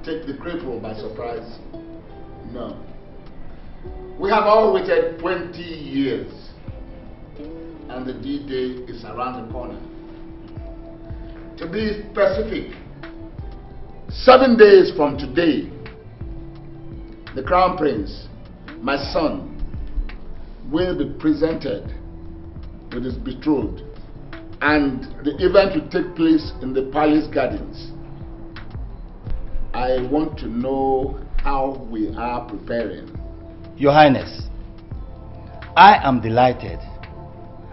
take the cripple by surprise. No. We have all waited 20 years and the D-Day is around the corner. To be specific, 7 days from today, the Crown Prince, my son, will be presented with his betrothed, and the event will take place in the palace gardens. I want to know how we are preparing. Your Highness, I am delighted,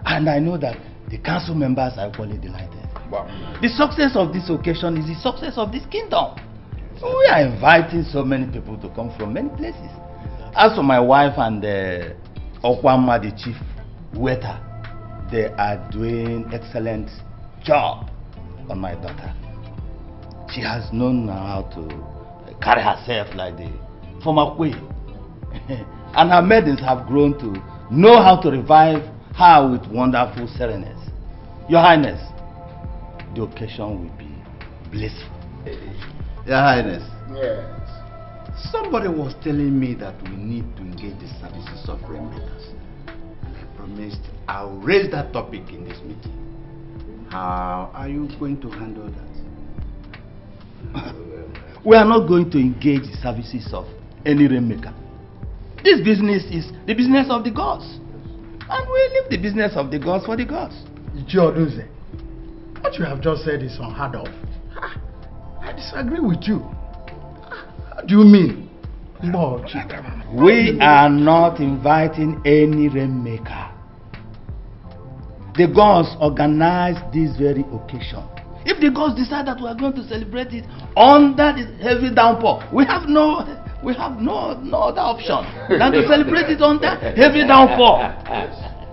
and I know that the council members are equally delighted. Wow. The success of this occasion is the success of this kingdom. We are inviting so many people to come from many places. As for my wife and Okwama, the chief waiter, they are doing excellent job on my daughter. She has known how to carry herself like the former queen. And her maidens have grown to know how to revive her with wonderful serenity. Your Highness, the occasion will be blissful. Your Highness. Yes. Somebody was telling me that we need to engage the services of rainmakers. And I promised I'll raise that topic in this meeting. How are you going to handle that? We are not going to engage the services of any rainmaker. This business is the business of the gods. And we leave the business of the gods for the gods. Ichioduze, what you have just said is unheard of. I disagree with you. What do you mean? Lord, we are not inviting any rainmaker. The gods organized this very occasion If the gods decide that we are going to celebrate it under this heavy downpour, we have no other option than to celebrate it under heavy downpour.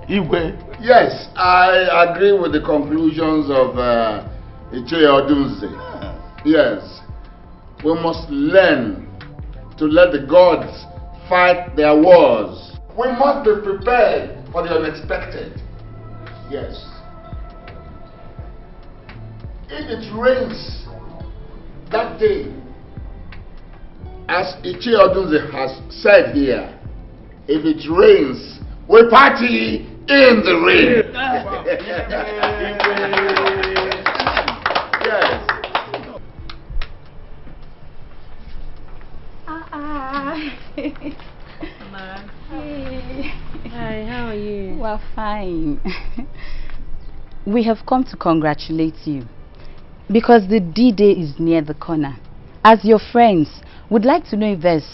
Igwe. Yes, I agree with the conclusions of Ichie Odunze. Yes, we must learn to let the gods fight their wars. We must be prepared for the unexpected. Yes. If it rains that day, as Ichie Odunze has said here, if it rains, we party in the rain. Yes. Hi, how are you? We're fine. We have come to congratulate you because the D-Day is near the corner. As your friends, would like to know if there's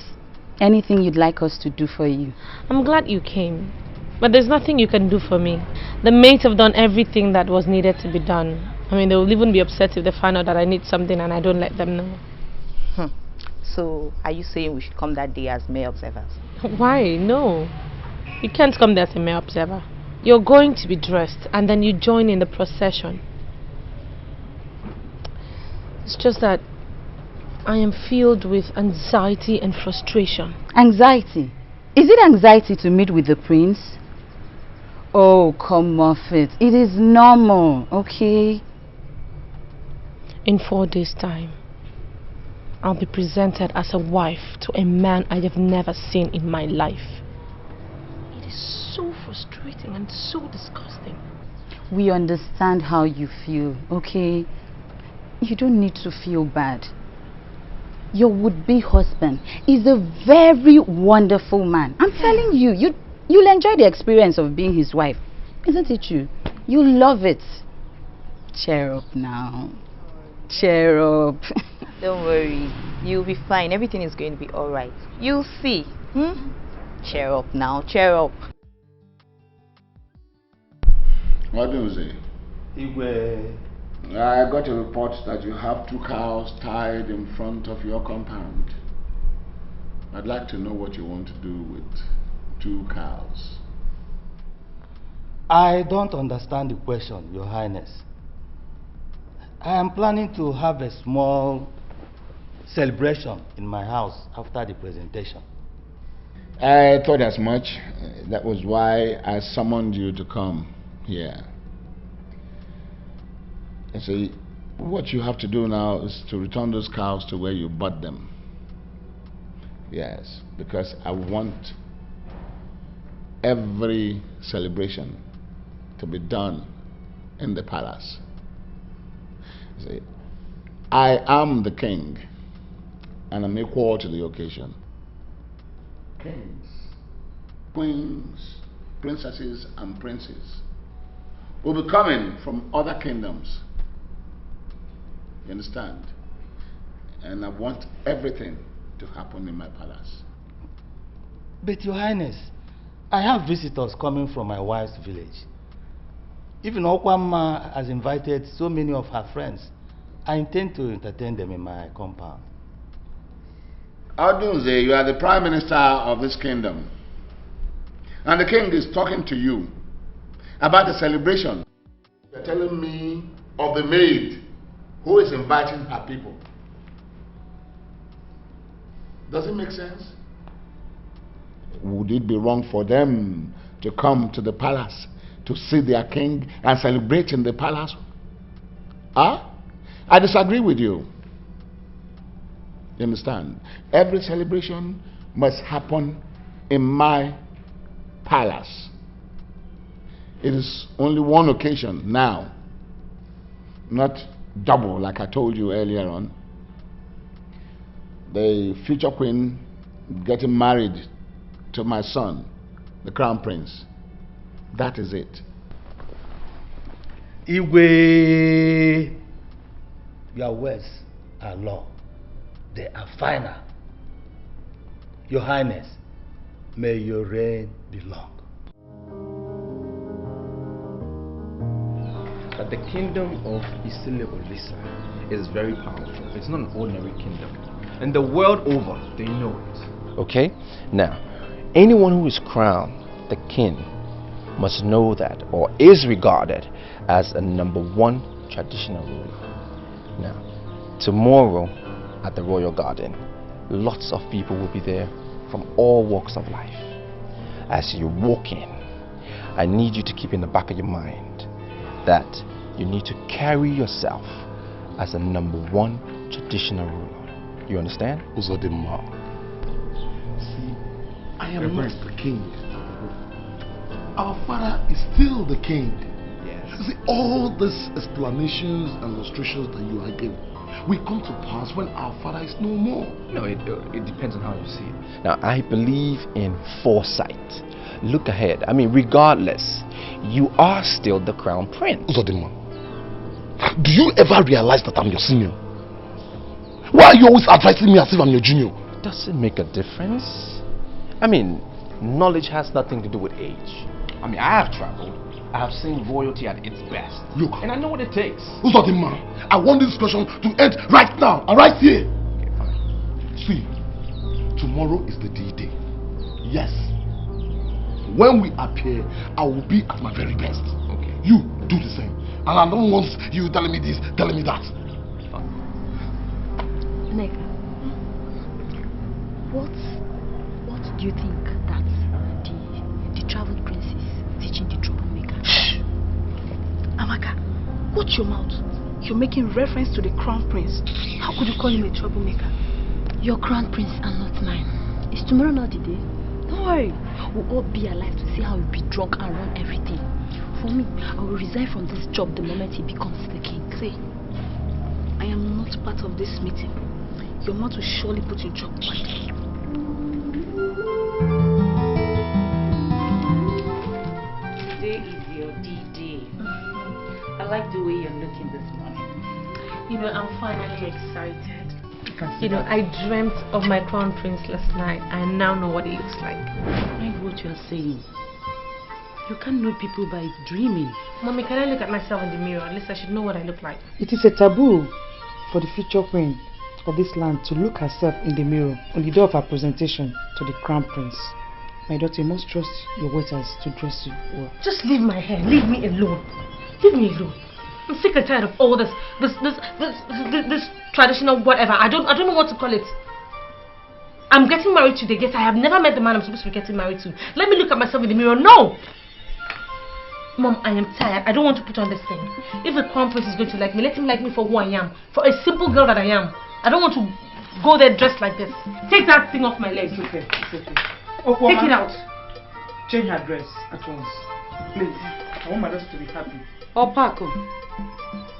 anything you'd like us to do for you. I'm glad you came, but there's nothing you can do for me. The maids have done everything that was needed to be done. I mean, they will even be upset if they find out that I need something and I don't let them know. So, are you saying we should come that day as male observers? Why? No. You can't come there as a male observer. You're going to be dressed and then you join in the procession. It's just that I am filled with anxiety and frustration. Anxiety? Is it anxiety to meet with the prince? Oh, come off it. It is normal, okay? In 4 days' time, I'll be presented as a wife to a man I have never seen in my life. It is so frustrating and so disgusting. We understand how you feel, okay? You don't need to feel bad. Your would-be husband is a very wonderful man. I'm telling you, you'll enjoy the experience of being his wife. Isn't it true? You'll love it. Cheer up now. Cheer up. Don't worry. You'll be fine. Everything is going to be alright. You'll see. Cheer up now. Cheer up. What do you say? Igwe. I got a report that you have 2 cows tied in front of your compound. I'd like to know what you want to do with 2 cows. I don't understand the question, Your Highness. I am planning to have a small celebration in my house after the presentation. I thought as much. That was why I summoned you to come here. You see, what you have to do now is to return those cows to where you bought them. Yes, because I want every celebration to be done in the palace. You see, I am the king, and I'm equal to the occasion. Kings, queens, princesses, and princes will be coming from other kingdoms. You understand? And I want everything to happen in my palace. But Your Highness, I have visitors coming from my wife's village. Even Okwama has invited so many of her friends. I intend to entertain them in my compound. Odunze, you are the prime minister of this kingdom. And the king is talking to you about the celebration. You are telling me of the maid who is inviting her people. Does it make sense? Would it be wrong for them to come to the palace to see their king and celebrate in the palace? Huh? I disagree with you. You understand? Every celebration must happen in my palace. It is only one occasion now, not double like I told you earlier on. The future queen getting married to my son, the crown prince. That is it. Igwe, your words are law. They are final. Your Highness, may your reign be long. that the kingdom of Isile Olisa is very powerful. It's not an ordinary kingdom. And the world over, they know it. Okay? Now, anyone who is crowned the king must know that, or is regarded as a #1 traditional ruler. Now, tomorrow at the Royal Garden, lots of people will be there from all walks of life. As you walk in, I need you to keep in the back of your mind that you need to carry yourself as a #1 traditional ruler. You understand? Uzodimma. See, I am not the king. Our father is still the king. Yes. See, all these explanations and illustrations that you are giving will come to pass when our father is no more. No, it depends on how you see it. Now, I believe in foresight. Look ahead. I mean, regardless, you are still the crown prince. Uzodimma, do you ever realize that I'm your senior? Why are you always advising me as if I'm your junior? Does it make a difference? I mean, knowledge has nothing to do with age. I mean, I have traveled. I have seen royalty at its best. Look. And I know what it takes. Uzodimma, I want this discussion to end right now and right here. Okay, fine. See, tomorrow is the D-Day. Yes. When we appear, I will be at my very best. Okay. You do the same. And I don't want you telling me this, telling me that. Neka, what do you think that the traveled prince is teaching the troublemaker? Shh! Amaka, watch your mouth. You're making reference to the crown prince. How could you call him a troublemaker? Your crown prince and not mine. Is tomorrow not the day? Don't worry. We'll all be alive to see how he'll be drunk and run everything. For me, I will resign from this job the moment he becomes the king. See, I am not part of this meeting. Your mouth will surely put you in trouble. Today is your D-Day. I like the way you're looking this morning. You know, I'm finally excited. You know, I dreamt of my crown prince last night. I now know what he looks like. Mind what you're saying. You can't know people by dreaming. Mommy, can I look at myself in the mirror? At least I should know what I look like. It is a taboo for the future queen of this land to look herself in the mirror on the day of her presentation to the crown prince. My daughter, you must trust your waiters to dress you well. Just leave my hair. Leave me alone. Leave me alone. I'm sick and tired of all this traditional whatever. I don't know what to call it. I'm getting married today. Yes, I have never met the man I'm supposed to be getting married to. Let me look at myself in the mirror. No! Mom, I am tired. I don't want to put on this thing. If the crown prince is going to like me, let him like me for who I am. For a simple girl that I am. I don't want to go there dressed like this. Take that thing off my leg. It's okay. It's okay. Take it out. Change her dress at once. Please. I want my daughter to be happy. Or Paco,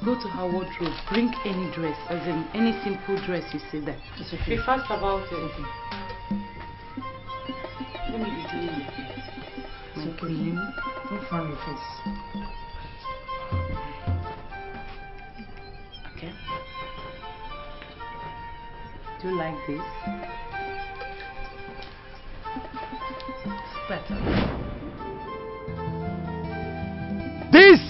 go to her wardrobe. Bring any dress, as in any simple dress you see there. It's okay. Be fast about it. Okay. Let me be doing it. My queen. Don't find your face. Okay. Do you like this? It's better. This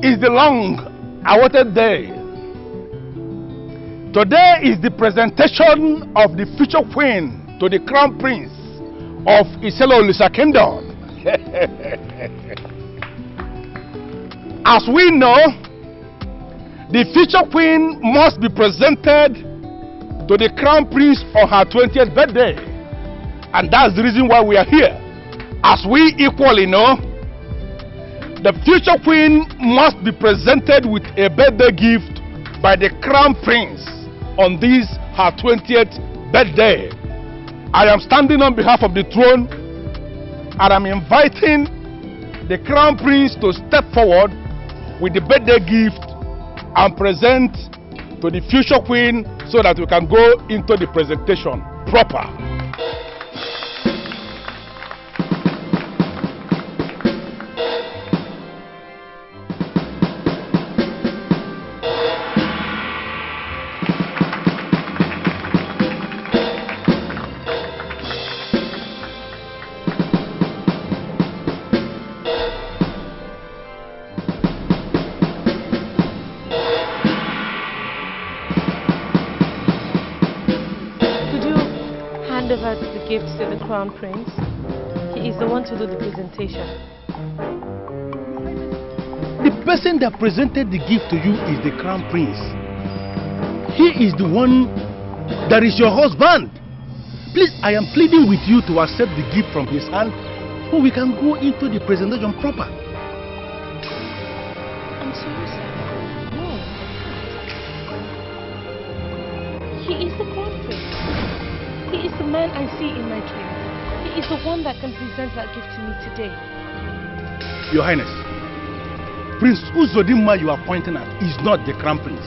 is the long awaited day. Today is the presentation of the future queen to the crown prince of Isile Olisa Kingdom. As we know, the future queen must be presented to the crown prince on her 20th birthday. And that's the reason why we are here. As we equally know, the future queen must be presented with a birthday gift by the crown prince on this her 20th birthday. I am standing on behalf of the throne and I'm inviting the crown prince to step forward with the birthday gift and present to the future queen so that we can go into the presentation proper. delivered the gifts to the Crown Prince. He is the one to do the presentation. The person that presented the gift to you is the Crown Prince. He is the one that is your husband. Please, I am pleading with you to accept the gift from his hand so we can go into the presentation proper. I'm sorry, sir. No. He is the Crown Prince. He is the man I see in my dreams. He is the one that can present that gift to me today. Your Highness, Prince Uzodimma you are pointing at is not the Crown Prince.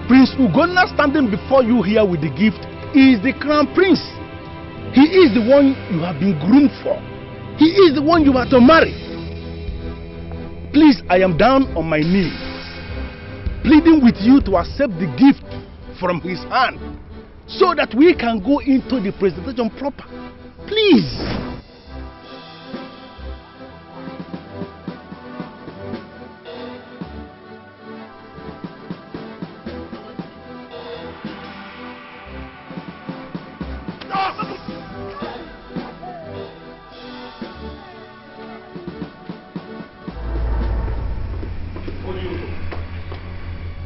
Prince Ugonna standing before you here with the gift is the Crown Prince. He is the one you have been groomed for. He is the one you are to marry. Please, I am down on my knees, pleading with you to accept the gift from his hand so that we can go into the presentation proper. Please.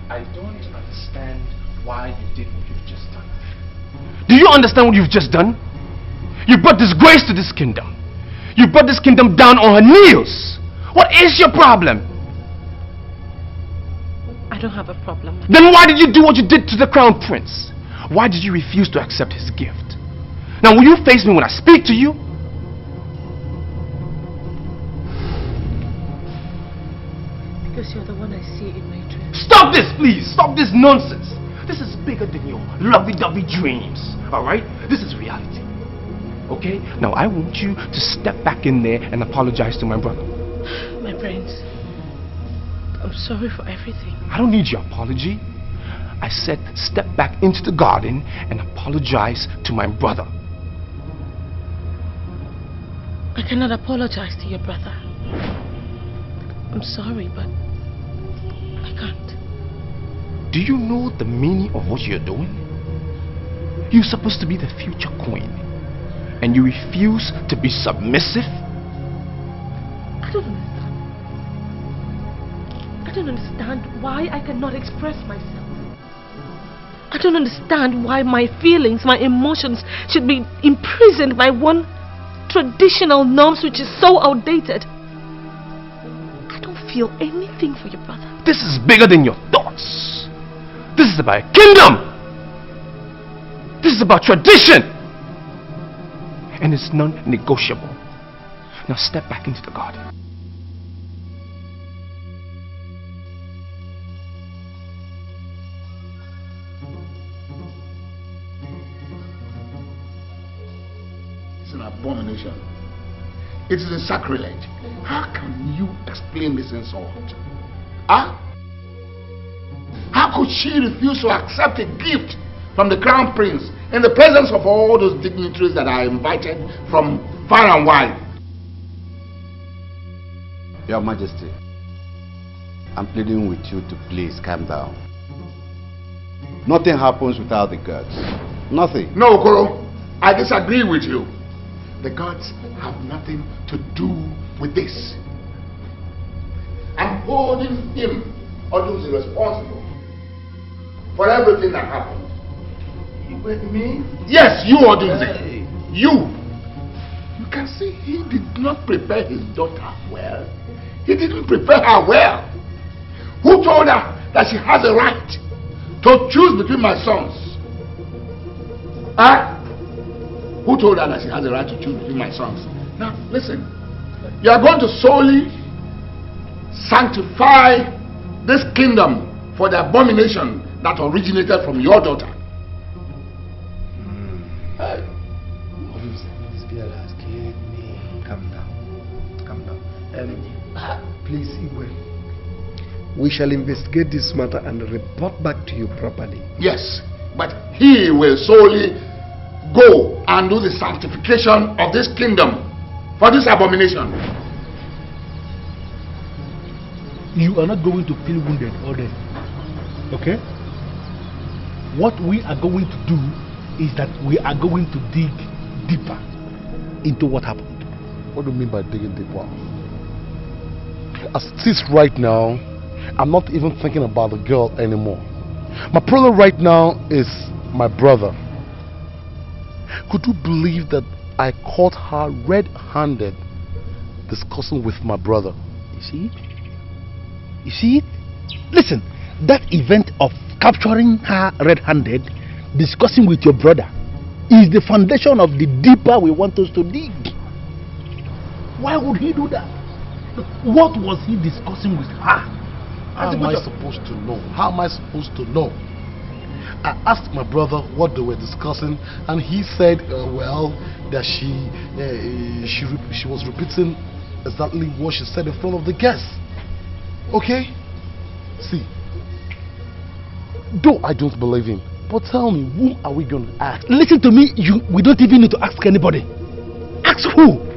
I don't understand why you did what you've just done. Do you understand what you've just done? You brought disgrace to this kingdom. You brought this kingdom down on her knees. What is your problem? I don't have a problem. Then why did you do what you did to the Crown Prince? Why did you refuse to accept his gift? Now will you face me when I speak to you? Because you're the one I see in my dreams. Stop this, please! Stop this nonsense! This is bigger than your lovey-dovey dreams, alright? This is reality. Okay? Now I want you to step back in there and apologize to my brother. My brains. I'm sorry for everything. I don't need your apology. I said step back into the garden and apologize to my brother. I cannot apologize to your brother. I'm sorry, but I can't. Do you know the meaning of what you're doing? You're supposed to be the future queen, and you refuse to be submissive? I don't understand. I don't understand why I cannot express myself. I don't understand why my feelings, my emotions should be imprisoned by one traditional norms which is so outdated. I don't feel anything for your brother. This is bigger than your thoughts. This is about a kingdom. This is about tradition. And it's non-negotiable. Now step back into the garden. It's an abomination. It is a sacrilege. How can you explain this insult? Huh? How could she refuse to accept a gift from the Crown Prince in the presence of all those dignitaries that are invited from far and wide? Your Majesty, I'm pleading with you to please calm down. Nothing happens without the gods. Nothing. No, Okoro, I disagree with you. The gods have nothing to do with this. I'm holding him, Odunze, responsible for everything that happened. Me? Yes, you, Odunze. Hey. You can see he did not prepare his daughter well. He didn't prepare her well. Who told her that she has a right to choose between my sons? Huh? Who told her that she has a right to choose between my sons? Now, listen. You are going to solely sanctify this kingdom for the abomination that originated from your daughter. Hey. Calm down. Calm down. Please, Igwe. We shall investigate this matter and report back to you properly. Yes, but he will solely go and do the sanctification of this kingdom for this abomination. You are not going to feel wounded all day. Okay? What we are going to do is that we are going to dig deeper into what happened. What do you mean by digging deeper? As it is right now, I'm not even thinking about the girl anymore. My problem right now is my brother. Could you believe that I caught her red-handed discussing with my brother? You see it? You see it? Listen, that event of capturing her red-handed, discussing with your brother, is the foundation of the deeper we want us to dig. Why would he do that? What was he discussing with her? How am I supposed to know? How am I supposed to know? I asked my brother what they were discussing, and he said, well, that she was repeating exactly what she said in front of the guests. Okay? See, though I don't believe him, but tell me, who are we going to ask? Listen to me, we don't even need to ask anybody. Ask who?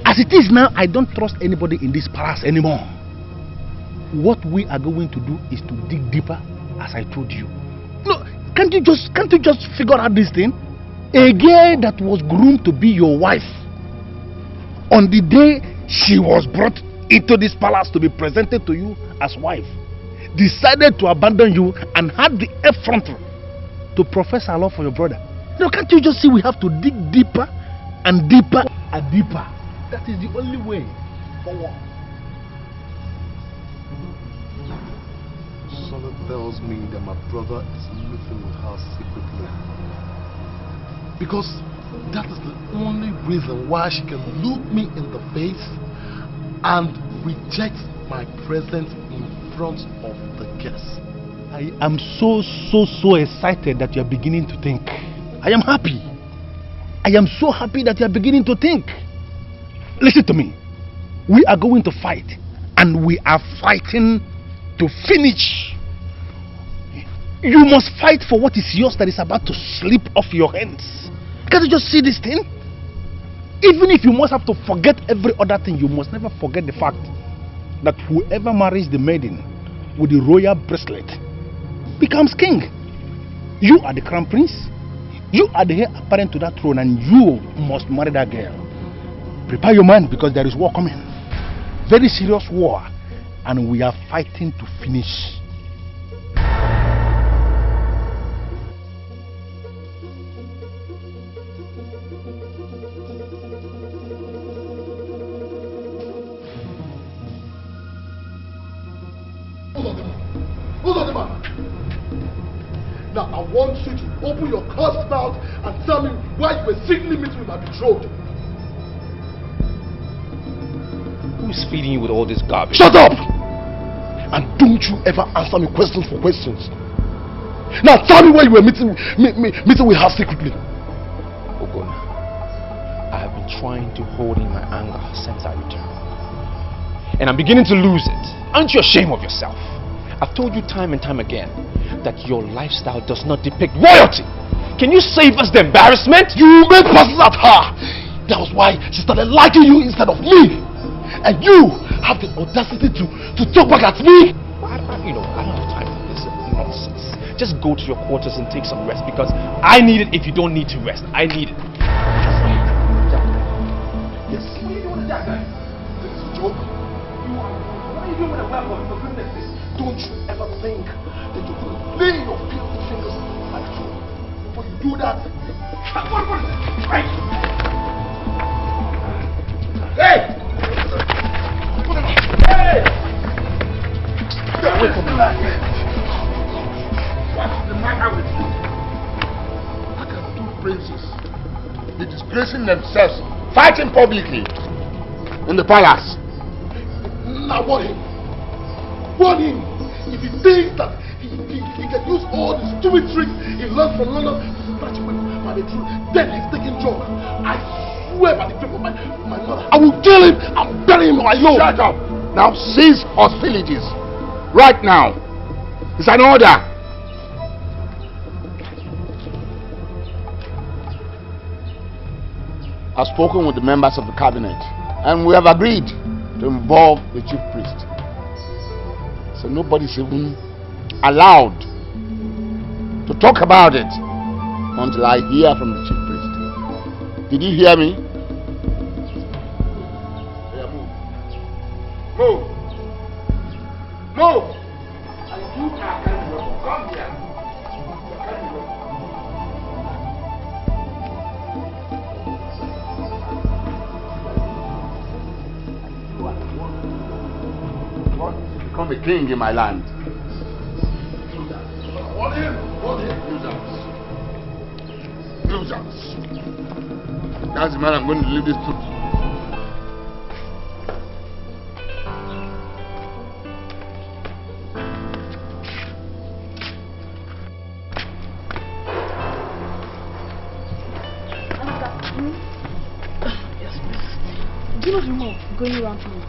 As it is now, I don't trust anybody in this palace anymore. What we are going to do is to dig deeper, as I told you. No, can't you just figure out this thing? A girl that was groomed to be your wife, on the day she was brought into this palace to be presented to you as wife, decided to abandon you and had the effrontery to profess her love for your brother. No, can't you just see we have to dig deeper and deeper and deeper? That is the only way forward. Someone tells me that my brother is living with her secretly. Because that is the only reason why she can look me in the face and reject my presence in front of the guests. I am so excited that you are beginning to think. I am happy. I am so happy that you are beginning to think. Listen to me. We are going to fight, and we are fighting to finish. You must fight for what is yours that is about to slip off your hands. Can't you just see this thing? Even if you must have to forget every other thing, you must never forget the fact that whoever marries the maiden with the royal bracelet becomes king. You are the crown prince. You are the heir apparent to that throne, and you must marry that girl. Prepare your mind, because there is war coming. Very serious war, and we are fighting to finish. Now I want you to open your cursed mouth and tell me why you were secretly meeting with my betrothed. Who's feeding you with all this garbage? Shut up! And don't you ever answer me questions for questions. Now tell me why you were meeting with her secretly. Ogona, I have been trying to hold in my anger since I returned. And I'm beginning to lose it. Aren't you ashamed of yourself? I've told you time and time again that your lifestyle does not depict royalty. Can you save us the embarrassment? You made passes at her. That was why she started liking you instead of me. And you have the audacity to talk back at me. I don't have time for this nonsense. Just go to your quarters and take some rest, because I need it if you don't need to rest. I need it. Yes. What are you doing with that guy? This is a joke. What are you doing with a weapon, for goodness sake? Don't you ever think that you're going to lay your filthy fingers on my throat before you do that? What is it? Right. Hey! Hey! Get away from me. What's the matter with you? How can two princes be disgracing themselves, fighting publicly in the palace? Now warn him. Warn him. If he thinks that he can use all the stupid tricks he learned from London to snatch away my betrothed, then he's taking joke. I swear by the grip of my mother, I will kill him and bury him alone. Shut up. Now cease hostilities. Right now. It's an order. I've spoken with the members of the cabinet, and we have agreed to involve the chief priest. So nobody's even allowed to talk about it until I hear from the chief priest. Did you hear me? Yeah, move. Move! And you are coming over. Come here. You want to become a king in my land. Hold him! Losers. That's the man I'm going to leave this to. Do you know the rumor going around town?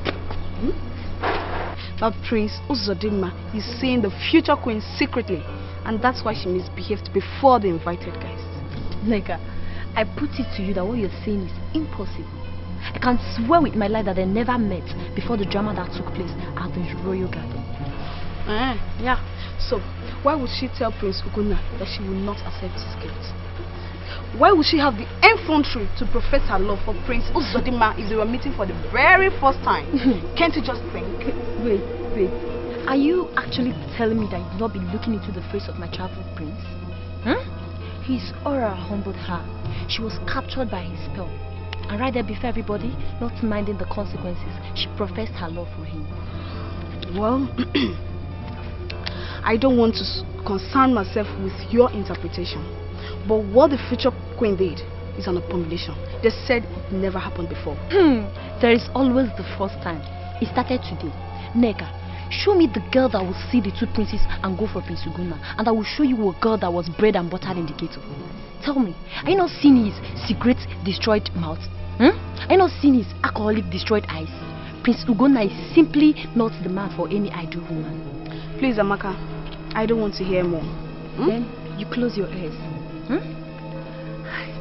That Prince Uzodinma is seeing the future queen secretly, and that's why she misbehaved before the invited guests. Nega, I put it to you that what you're saying is impossible. I can swear with my life that they never met before the drama that took place at the royal garden. Yeah. So, why would she tell Prince Ugonna that she will not accept his gift? Why would she have the effrontery to profess her love for Prince Uzodinma if they were meeting for the very first time? Can't you just think? Wait. Are you actually telling me that you will not be looking into the face of my travel prince? His aura humbled her. She was captured by his spell. And right there before everybody, not minding the consequences, she professed her love for him. Well, I don't want to concern myself with your interpretation. But what the future queen did is an abomination. They said it never happened before. There is always the first time. It started today. Nega, show me the girl that will see the two princes and go for Prince Ugonna, and I will show you a girl that was bred and buttered in the ghetto. Tell me, are you not seeing his cigarette destroyed mouth? Are you not seeing his alcoholic destroyed eyes? Prince Ugonna is simply not the man for any ideal woman. Please, Amaka, I don't want to hear more. Then you close your ears.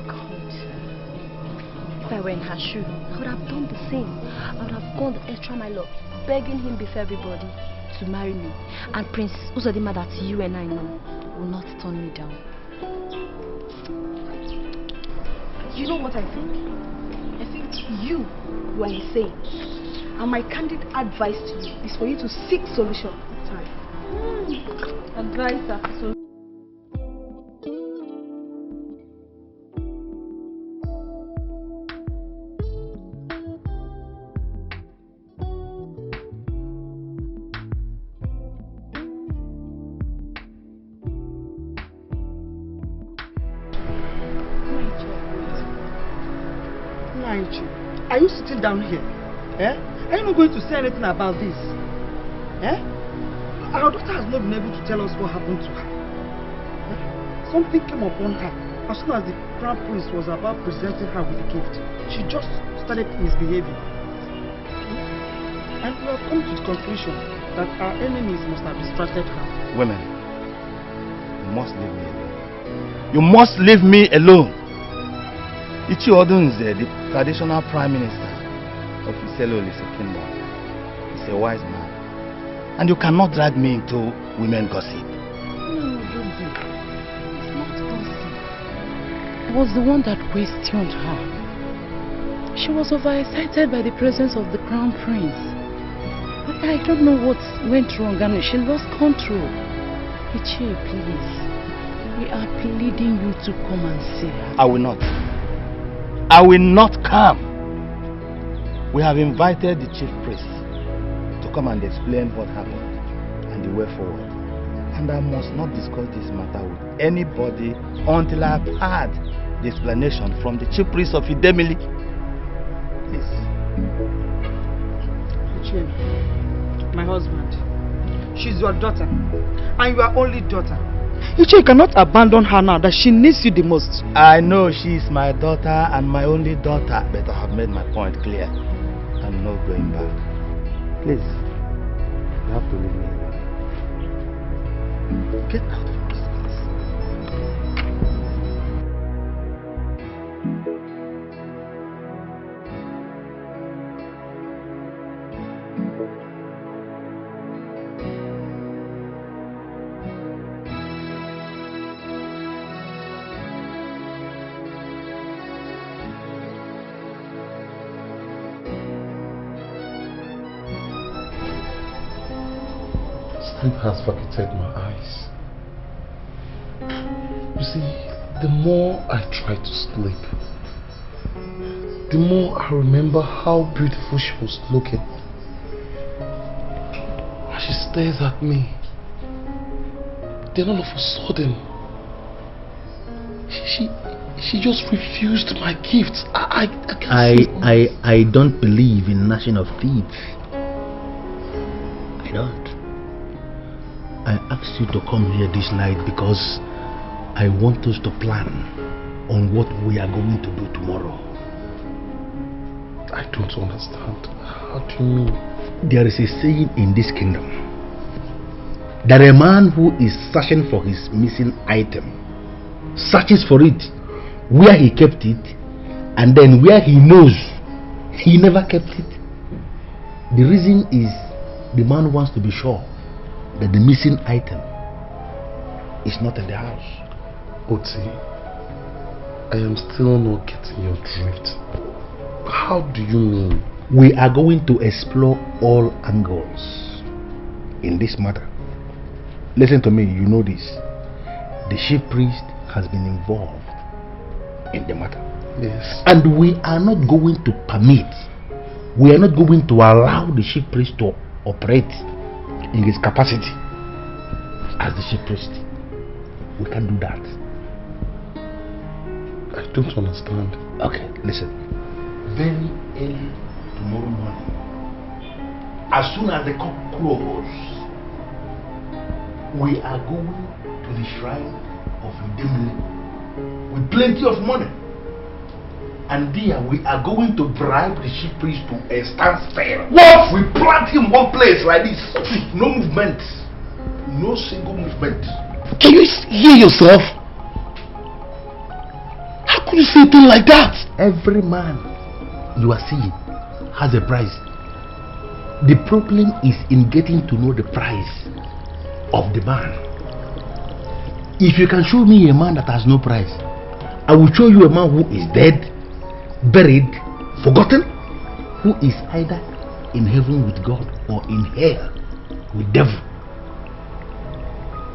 God. If I were in her shoe, I would have done the same. I would have gone the extra mile, begging him before everybody to marry me. And Prince Uzodinma that you and I know will not turn me down. You know what I think? I think you are insane. And my candid advice to you is for you to seek solution in time. Advice after solution. Are you sitting down here? Are you not going to say anything about this? Our daughter has not been able to tell us what happened to her. Something came upon her as soon as the crown prince was about presenting her with the gift. She just started misbehaving. And we have come to the conclusion that our enemies must have distracted her. Women, you must leave me alone. You must leave me alone. Ichi Odunze, the traditional prime minister of Iselolise Kingdom, is a wise man. And you cannot drag me into women gossip. No, Josie. It's not gossip. I was the one that questioned her. She was overexcited by the presence of the crown prince. But I don't know what went wrong and she lost control. Ichi, please. We are pleading you to come and see her. I will not. I will not come. We have invited the chief priest to come and explain what happened and the way forward. And I must not discuss this matter with anybody until I have heard the explanation from the chief priest of Idemili. Please. Uchenna, my husband, she's your daughter, and your only daughter. You cannot abandon her now that she needs you the most. I know she is my daughter and my only daughter, but I have made my point clear. I'm not going back. Please, you have to leave me alone. Get out of this place. sleep has vacated my eyes. You see, the more I try to sleep, the more I remember how beautiful she was looking. As she stares at me, then all of a sudden, she just refused my gifts. I don't believe in gnashing of teeth. I don't. I asked you to come here this night because I want us to plan on what we are going to do tomorrow. I don't understand. How do you mean? There is a saying in this kingdom that a man who is searching for his missing item searches for it where he kept it, and then where he knows he never kept it. The reason is the man wants to be sure that the missing item is not in the house. Oti, I am still not getting your drift. How do you mean? We are going to explore all angles in this matter. Listen to me, you know this. The chief priest has been involved in the matter. Yes. And we are not going to permit, we are not going to allow the chief priest to operate in his capacity as the chief priest. We can't do that. I don't understand. Okay, listen. Very early tomorrow morning, as soon as the cock crows, we are going to the shrine of Udemili with plenty of money, and there we are going to bribe the chief priest to a standstill. What? We plant him one place like this, no movement, no single movement. Can you hear yourself? How could you say a thing like that? Every man you are seeing has a price. The problem is in getting to know the price of the man. If you can show me a man that has no price, I will show you a man who is dead, buried, forgotten, who is either in heaven with God or in hell with devil.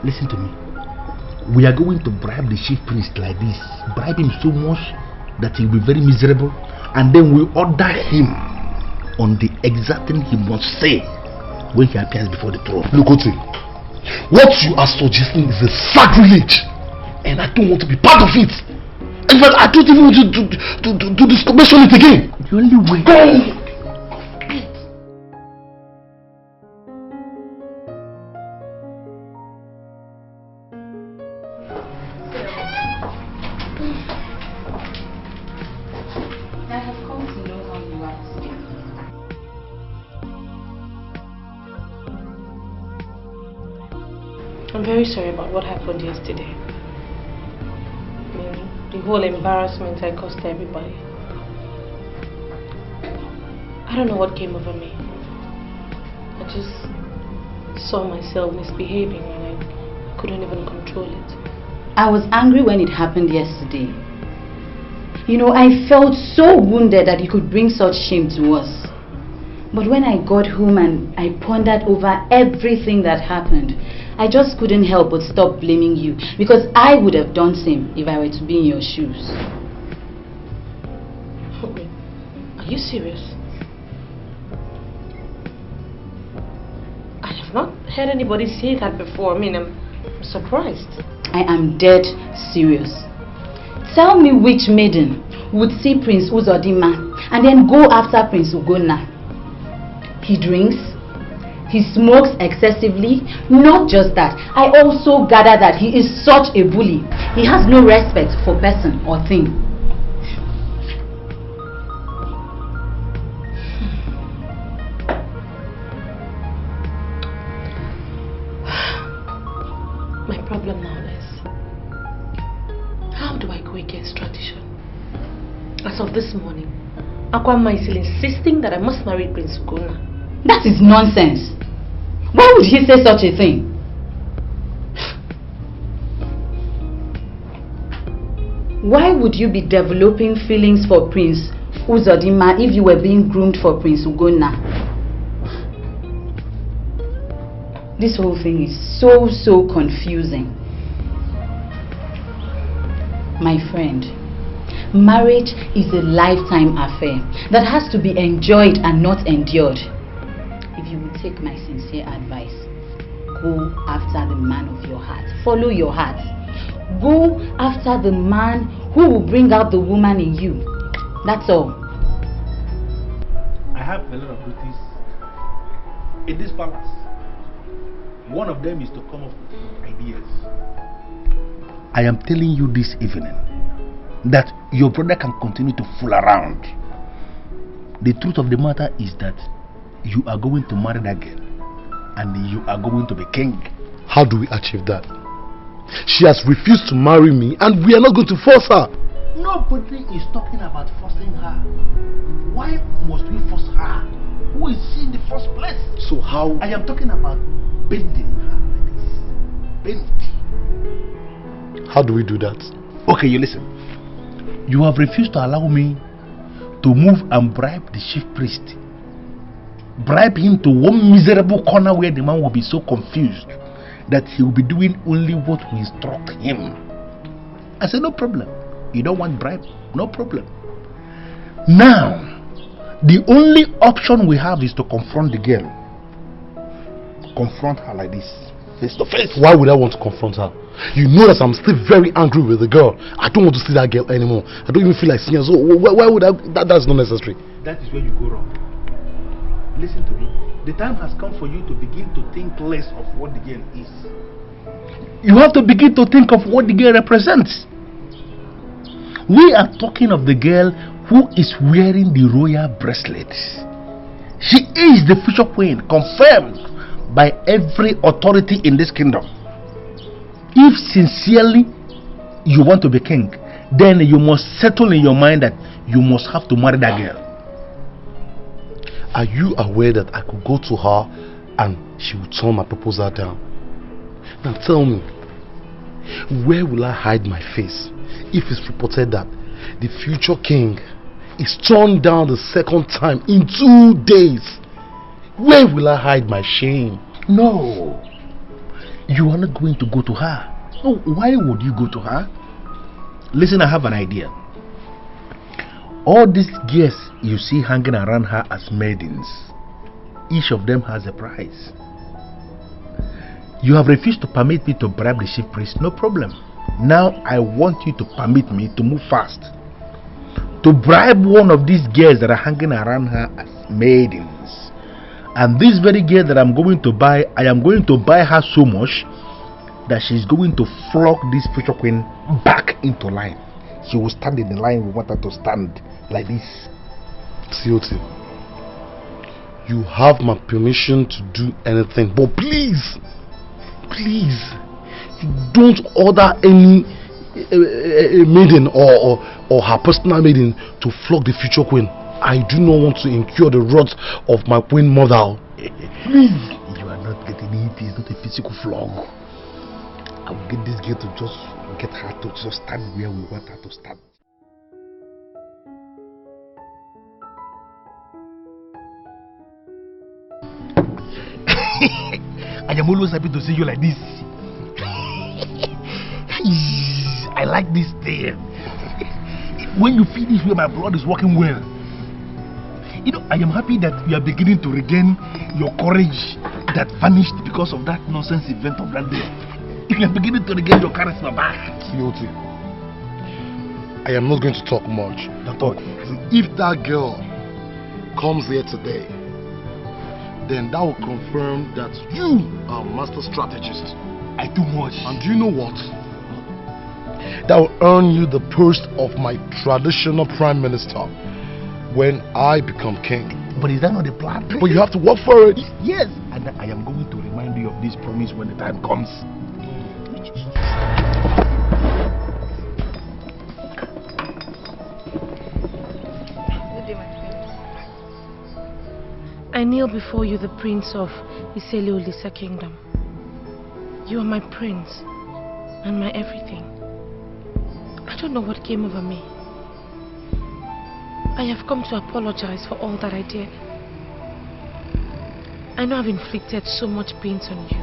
Listen to me. We are going to bribe the chief priest like this. Bribe him so much that he will be very miserable, and then we order him on the exact thing he must say when he appears before the throne. Look, Oti, what you are suggesting is a sacrilege, and I don't want to be part of it. In fact, I don't even want to mention it again. The only way. Go! I'm very sorry about what happened yesterday. The whole embarrassment I caused to everybody. I don't know what came over me. I just saw myself misbehaving and I couldn't even control it. I was angry when it happened yesterday. You know, I felt so wounded that he could bring such shame to us. But when I got home and I pondered over everything that happened, I just couldn't help but stop blaming you, because I would have done the same if I were to be in your shoes. Are you serious? I have not heard anybody say that before. I mean, I'm surprised. I am dead serious. Tell me which maiden would see Prince Uzodinma and then go after Prince Ugonna. He drinks, he smokes excessively. Not just that, I also gather that he is such a bully. He has no respect for person or thing. My problem now is, how do I go against tradition? As of this morning, Akwama is still insisting that I must marry Prince Ugonna. That is nonsense. Why would he say such a thing? Why would you be developing feelings for Prince Uzodinma if you were being groomed for Prince Ugonna? This whole thing is so confusing. My friend, marriage is a lifetime affair that has to be enjoyed and not endured. If you would take my sincere advice, go after the man of your heart. Follow your heart. Go after the man who will bring out the woman in you. That's all. I have a lot of duties in this palace. One of them is to come up with ideas. I am telling you this evening that your brother can continue to fool around. The truth of the matter is that you are going to marry that girl and you are going to be king. How do we achieve that? She has refused to marry me and we are not going to force her. Nobody is talking about forcing her. Why must we force her? Who is she in the first place? So how? I am talking about bending her like this. Bend. How do we do that? Okay, you listen. You have refused to allow me to move and bribe the chief priest. Bribe him to one miserable corner where the man will be so confused that he will be doing only what we instruct him. I said, no problem. You don't want bribe? No problem. Now, the only option we have is to confront the girl. Confront her like this, face to face. Why would I want to confront her? You know that I'm still very angry with the girl. I don't want to see that girl anymore. I don't even feel like seeing her. So why would I? That's not necessary. That is where you go wrong. Listen to me. The time has come for you to begin to think less of what the girl is. You have to begin to think of what the girl represents. We are talking of the girl who is wearing the royal bracelet. She is the future queen, confirmed by every authority in this kingdom. If sincerely you want to be king, then you must settle in your mind that you must have to marry that girl. Are you aware that I could go to her and she would turn my proposal down? Now tell me, where will I hide my face if it's reported that the future king is turned down the second time in 2 days? Where will I hide my shame? No, you are not going to go to her. No, why would you go to her? Listen, I have an idea. All these girls you see hanging around her as maidens, each of them has a price. You have refused to permit me to bribe the chief priest, no problem. Now I want you to permit me to move fast, to bribe one of these girls that are hanging around her as maidens. And this very girl that I'm going to buy, I am going to buy her so much that she's going to flog this future queen back into line. She will stand in the line we want her to stand, like this. COT, you have my permission to do anything, but please, don't order any maiden or her personal maiden to flog the future queen. I do not want to incur the wrath of my queen mother. Please, you are not getting it. It's not a physical flog. I will get this girl to just get her to just stand where we want her to stand. I am always happy to see you like this. I like this thing. When you feel this way, my blood is working well. You know, I am happy that you are beginning to regain your courage that vanished because of that nonsense event of that day. You are beginning to regain your charisma back. COT, I am not going to talk much. But if that girl comes here today, then that will confirm that you are a master strategist. I do much. And do you know what? That will earn you the post of my traditional prime minister when I become king. But is that not the plan? But you have to work for it. Yes. And I am going to remind you of this promise when the time comes. I kneel before you, the prince of Isele-Olisa kingdom. You are my prince and my everything. I don't know what came over me. I have come to apologize for all that I did. I know I've inflicted so much pain on you.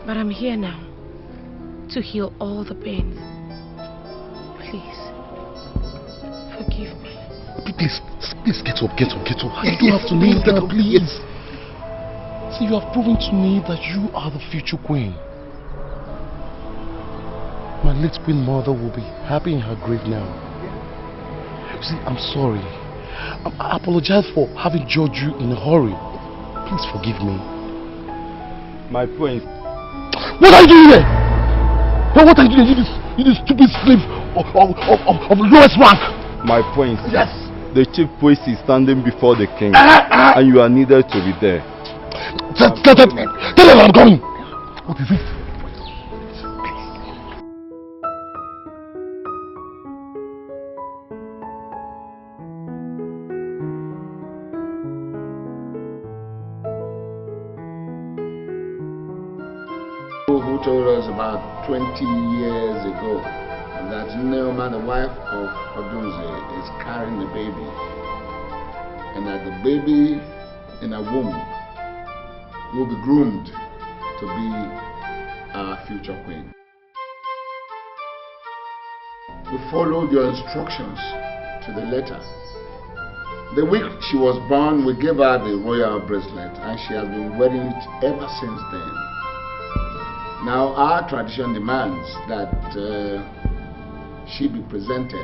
But I'm here now to heal all the pains. Please, forgive me. Please get up. You don't have to kneel down, please. See, you have proven to me that you are the future queen. My late queen mother will be happy in her grave now. You see, I'm sorry. I apologize for having judged you in a hurry. Please forgive me. My prince. What are you doing here? What are you doing? You this stupid slave of lowest rank. My prince. Yes. The chief priest is standing before the king, and you are needed to be there. Tell him I'm coming. What is it? Who told us about 20 years ago that Nuella, the wife of Odunze, is carrying the baby, and that the baby in her womb will be groomed to be our future queen. We followed your instructions to the letter. The week she was born, we gave her the royal bracelet, and she has been wearing it ever since then. Now our tradition demands that she be presented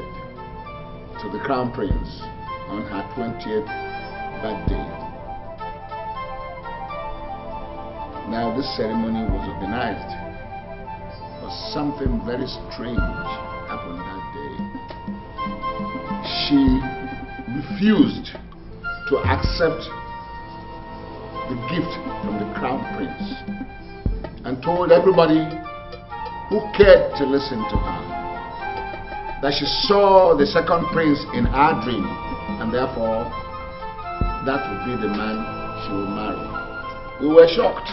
to the crown prince on her 20th birthday. Now this ceremony was organized, but something very strange happened that day. She refused to accept the gift from the crown prince and told everybody who cared to listen to her that she saw the second prince in her dream, and therefore that would be the man she would marry. We were shocked.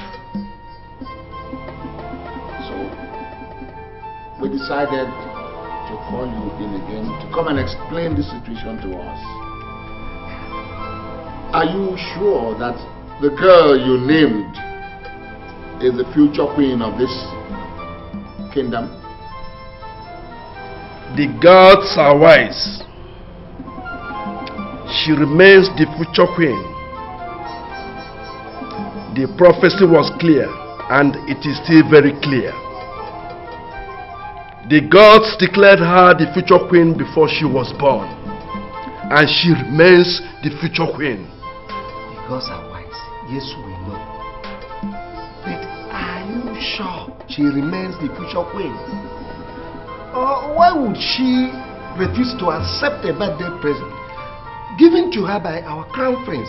So we decided to call you in again to come and explain the situation to us. Are you sure that the girl you named is the future queen of this kingdom? The gods are wise. She remains the future queen. The prophecy was clear, and it is still very clear. The gods declared her the future queen before she was born, and she remains the future queen. The gods are wise. Yes, we know. But are you sure she remains the future queen? Or why would she refuse to accept a birthday present given to her by our crown prince?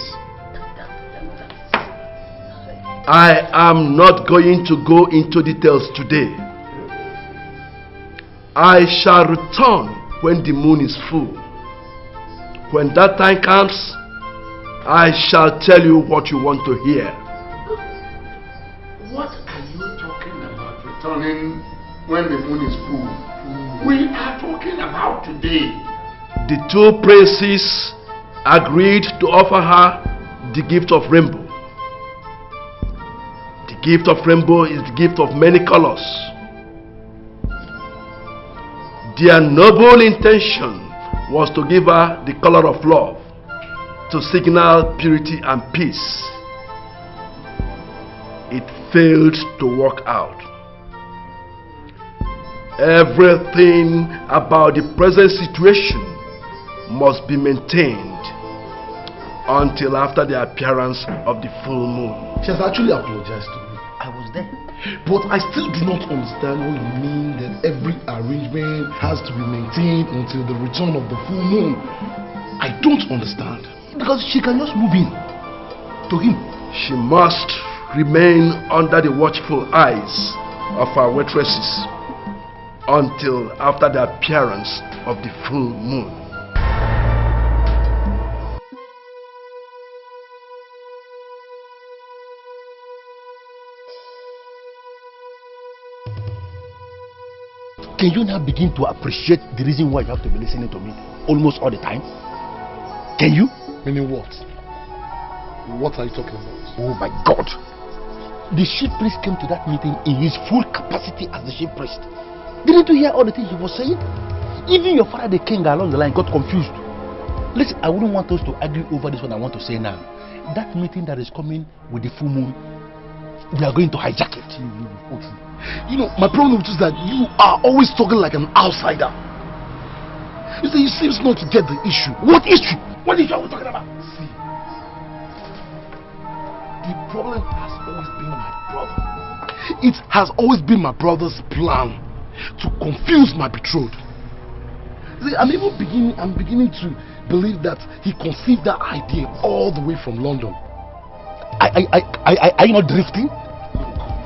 I am not going to go into details today. I shall return when the moon is full. When that time comes, I shall tell you what you want to hear. What are you talking about, returning when the moon is full? We are talking about today. The two princes agreed to offer her the gift of rainbow. The gift of rainbow is the gift of many colors. Their noble intention was to give her the color of love, to signal purity and peace. It failed to work out. Everything about the present situation must be maintained until after the appearance of the full moon. She has actually apologized to me. I was there. But I still do not understand what you mean that every arrangement has to be maintained until the return of the full moon. I don't understand. Because she can just move in to him. She must remain under the watchful eyes of our waitresses until after the appearance of the full moon. Can you now begin to appreciate the reason why you have to be listening to me almost all the time? Can you? Meaning what? What are you talking about? Oh my God! The chief priest came to that meeting in his full capacity as the chief priest. Didn't you hear all the things he was saying? Even your father, the king, along the line got confused. Listen, I wouldn't want us to argue over this one. I want to say now. That meeting that is coming with the full moon, we are going to hijack it. You know, my problem is that you are always talking like an outsider. You see, you seem not to get the issue. What issue? What issue are we talking about? See, the problem has always been my brother. It has always been my brother's plan to confuse my betrothed. See, I'm beginning to believe that he conceived that idea all the way from London. Are you not drifting?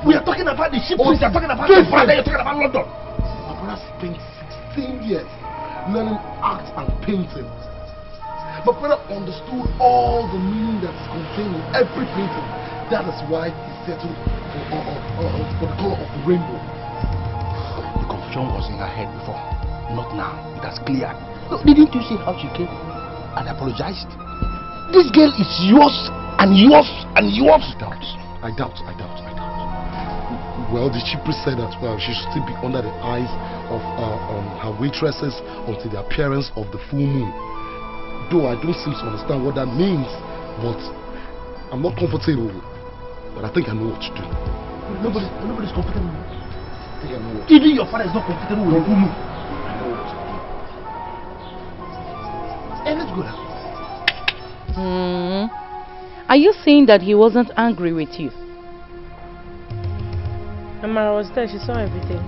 We are talking about the ship. We are talking about the brother. You're talking about London. My brother spent 16 years learning art and painting. My brother understood all the meaning that's contained in every painting. That is why he settled for the color of the rainbow. The confusion was in her head before, not now. It has cleared. Didn't you see how she came and apologized? This girl is yours and yours and yours. I doubt. Well, the chief priest said that she should still be under the eyes of her waitresses until the appearance of the full moon. Though I don't seem to understand what that means, but I'm not comfortable. But I think I know what to do. Nobody's comfortable. I think I know what to do. Even your father is not comfortable with the full moon. I know what to do. Hey, let's go now. Are you saying that he wasn't angry with you? Amara was there, she saw everything.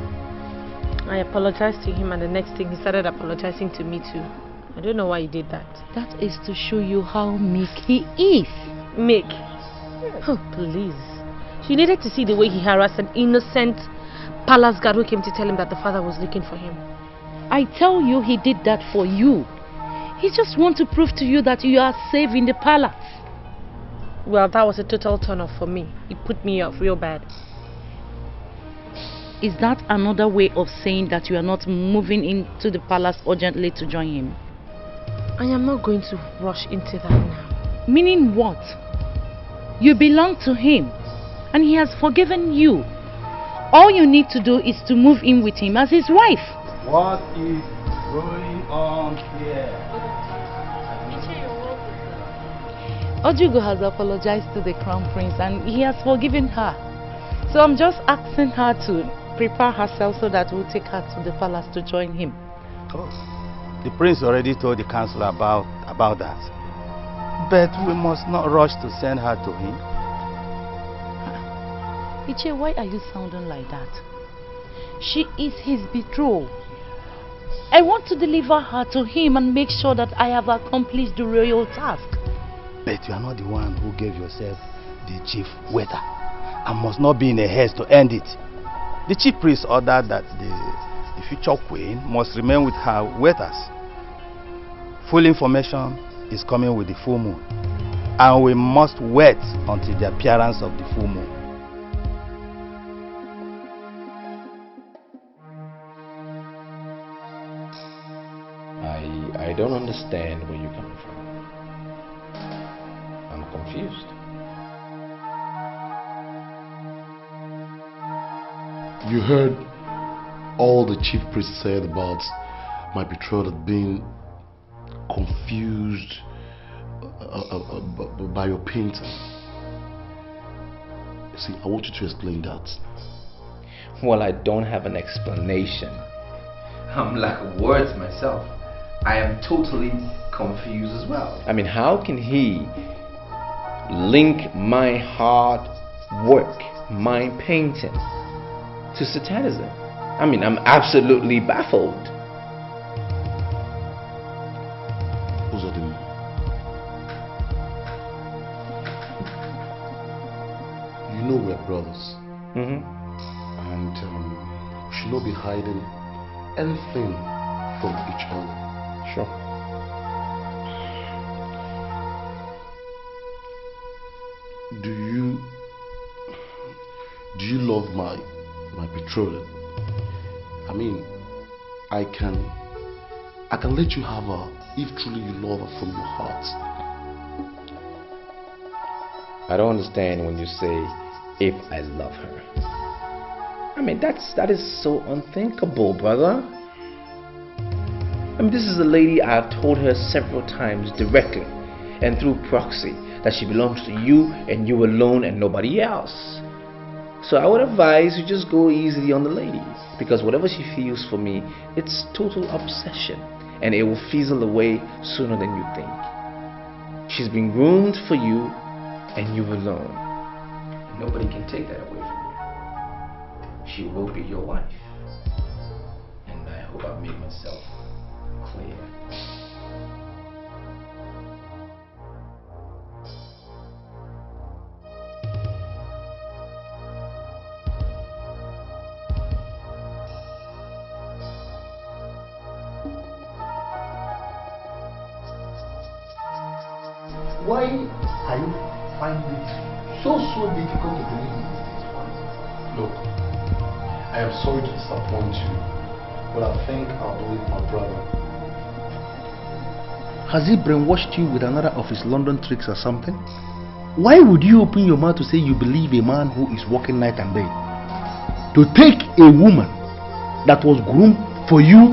I apologized to him and the next thing he started apologizing to me too. I don't know why he did that. That is to show you how meek he is. Meek? Oh, please. She needed to see the way he harassed an innocent palace guard who came to tell him that the father was looking for him. I tell you, he did that for you. He just wants to prove to you that you are safe in the palace. Well, that was a total turn off for me. It put me off real bad. Is that another way of saying that you are not moving into the palace urgently to join him? I am not going to rush into that now. Meaning what? You belong to him and he has forgiven you. All you need to do is to move in with him as his wife. What is going on here? Njubuigbo has apologized to the crown prince and he has forgiven her. So I'm just asking her to prepare herself so that we'll take her to the palace to join him. Oh, the prince already told the councillor about that. But we must not rush to send her to him. Iche, why are you sounding like that? She is his betrothed. I want to deliver her to him and make sure that I have accomplished the royal task. But you are not the one who gave yourself the chief waiter and must not be in a haste to end it. The chief priest ordered that the future queen must remain with her waiters. Full information is coming with the full moon, and we must wait until the appearance of the full moon. I don't understand where you're coming from. I'm confused. You heard all the chief priest said about my betrothed being confused by your painting. See, I want you to explain that. Well, I don't have an explanation. I'm like words myself. I am totally confused as well. I mean, how can he link my hard work, my painting, to satanism? I mean, I'm absolutely baffled. You know we're brothers. And we should not be hiding anything from each other. Sure. Do you love my betrothed? I mean, I can let you have her if truly you love her from your heart. I don't understand when you say, if I love her. I mean, that is so unthinkable, brother. I mean, this is a lady I've told her several times directly and through proxy that she belongs to you and you alone and nobody else. So I would advise you just go easy on the lady, because whatever she feels for me, it's total obsession and it will fizzle away sooner than you think. She's been groomed for you and you alone. Nobody can take that away from you. She will be your wife. And I hope I've made myself clear. Why are you finding it so difficult to believe in this one? Look, I am sorry to disappoint you, but I think I'll believe my brother. Has he brainwashed you with another of his London tricks or something? Why would you open your mouth to say you believe a man who is working night and day? To take a woman that was groomed for you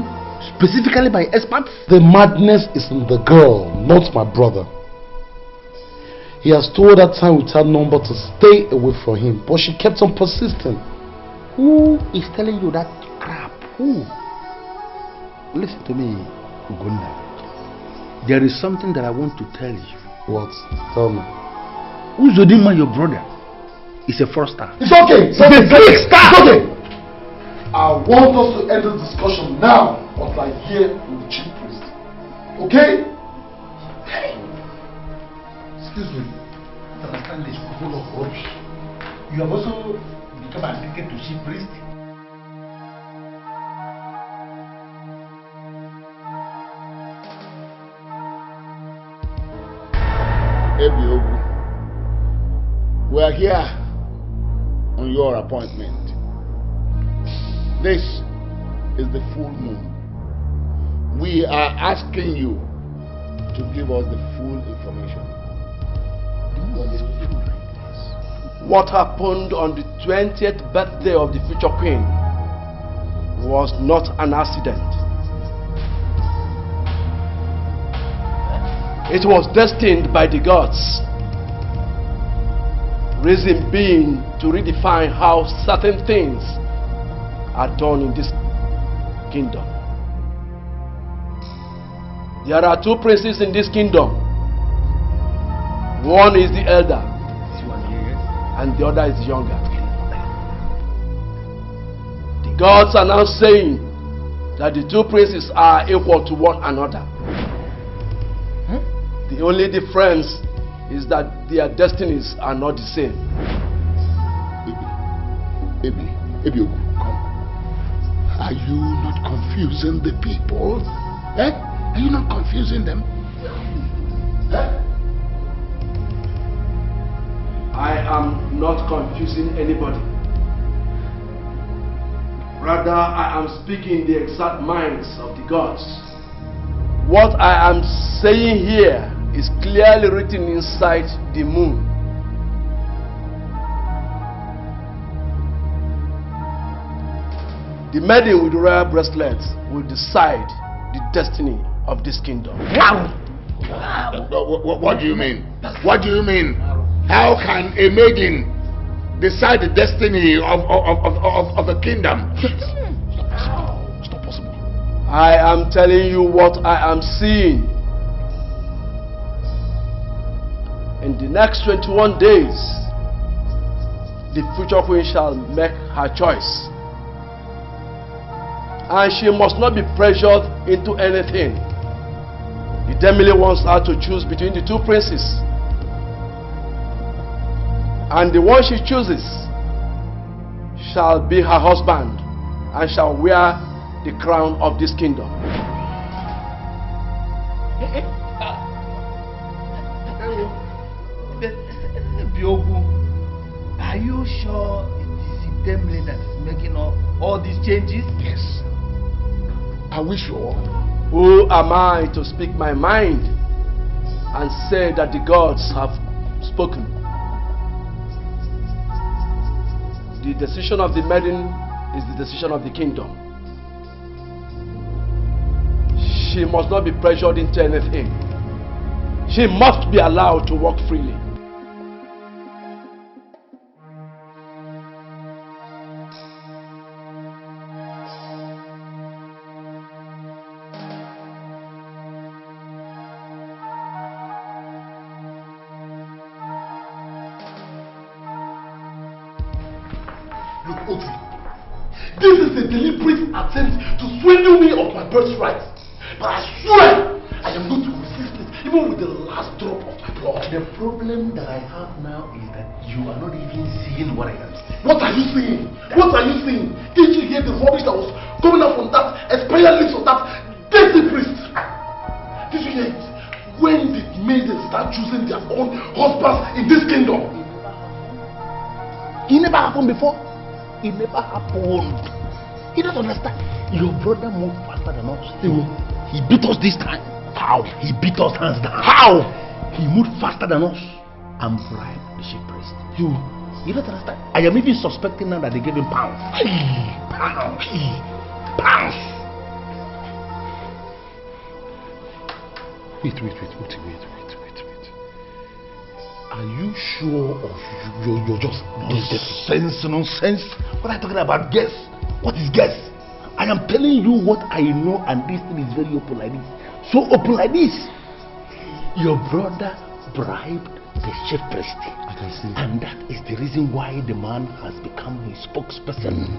specifically by experts? The madness is in the girl, not my brother. He has told that time without number to stay away from him, but she kept on persisting. Who is telling you that crap? Who? Listen to me, Ugunda. There is something that I want to tell you. What? Tell me. Uzodinma, your brother, is a fraudster. It's okay. It's okay. It's okay. I want us to end the discussion now, but like here with the chief priest. Okay? Excuse me. I understand this full of rubbish. You have also become addicted to chief priest. Ebiogu, we are here on your appointment. This is the full moon. We are asking you to give us the full information. What happened on the 20th birthday of the future queen was not an accident. It was destined by the gods. Reason being to redefine how certain things are done in this kingdom. There are two princes in this kingdom. One is the elder, and the other is younger. The gods are now saying that the two princes are equal to one another. The only difference is that their destinies are not the same. Ebiogu, come. Are you not confusing the people? Eh? Are you not confusing them? Eh? I am not confusing anybody. Rather, I am speaking the exact minds of the gods. What I am saying here is clearly written inside the moon. The maiden with the royal bracelets will decide the destiny of this kingdom. What do you mean? What do you mean? How can a maiden decide the destiny of a kingdom? It's not possible. I am telling you what I am seeing. In the next 21 days, the future queen shall make her choice. And she must not be pressured into anything. The Demile wants her to choose between the two princes. And the one she chooses shall be her husband and shall wear the crown of this kingdom. Biogu, are you sure it is the Demile that is making all these changes? Yes. Are we sure? Who am I to speak my mind and say that the gods have spoken? The decision of the maiden is the decision of the kingdom. She must not be pressured into anything. She must be allowed to walk freely. This is a deliberate attempt to swindle me of my birthright. But I swear, I am going to resist it, even with the last drop of my blood. The problem that I have now is that you are not even seeing what I am seeing. What are you seeing? What are you seeing? Did you hear the rubbish that was coming out from that expired lips of that dirty priest? Did you hear it? When did maidens start choosing their own husbands in this kingdom? It never happened before. It never happened. He doesn't understand. Your brother moved faster than us. He beat us this time. How? He beat us hands down. How? He moved faster than us and bribed the chief priest. You don't understand. I am even suspecting now that they gave him pounds. Pounds. Wait. Are you sure or you're just nonsense? What are you talking about? Guess? What is guess? I am telling you what I know, and this thing is very open like this. So open like this. Your brother bribed the chief priest. I can see. And that is the reason why the man has become his spokesperson.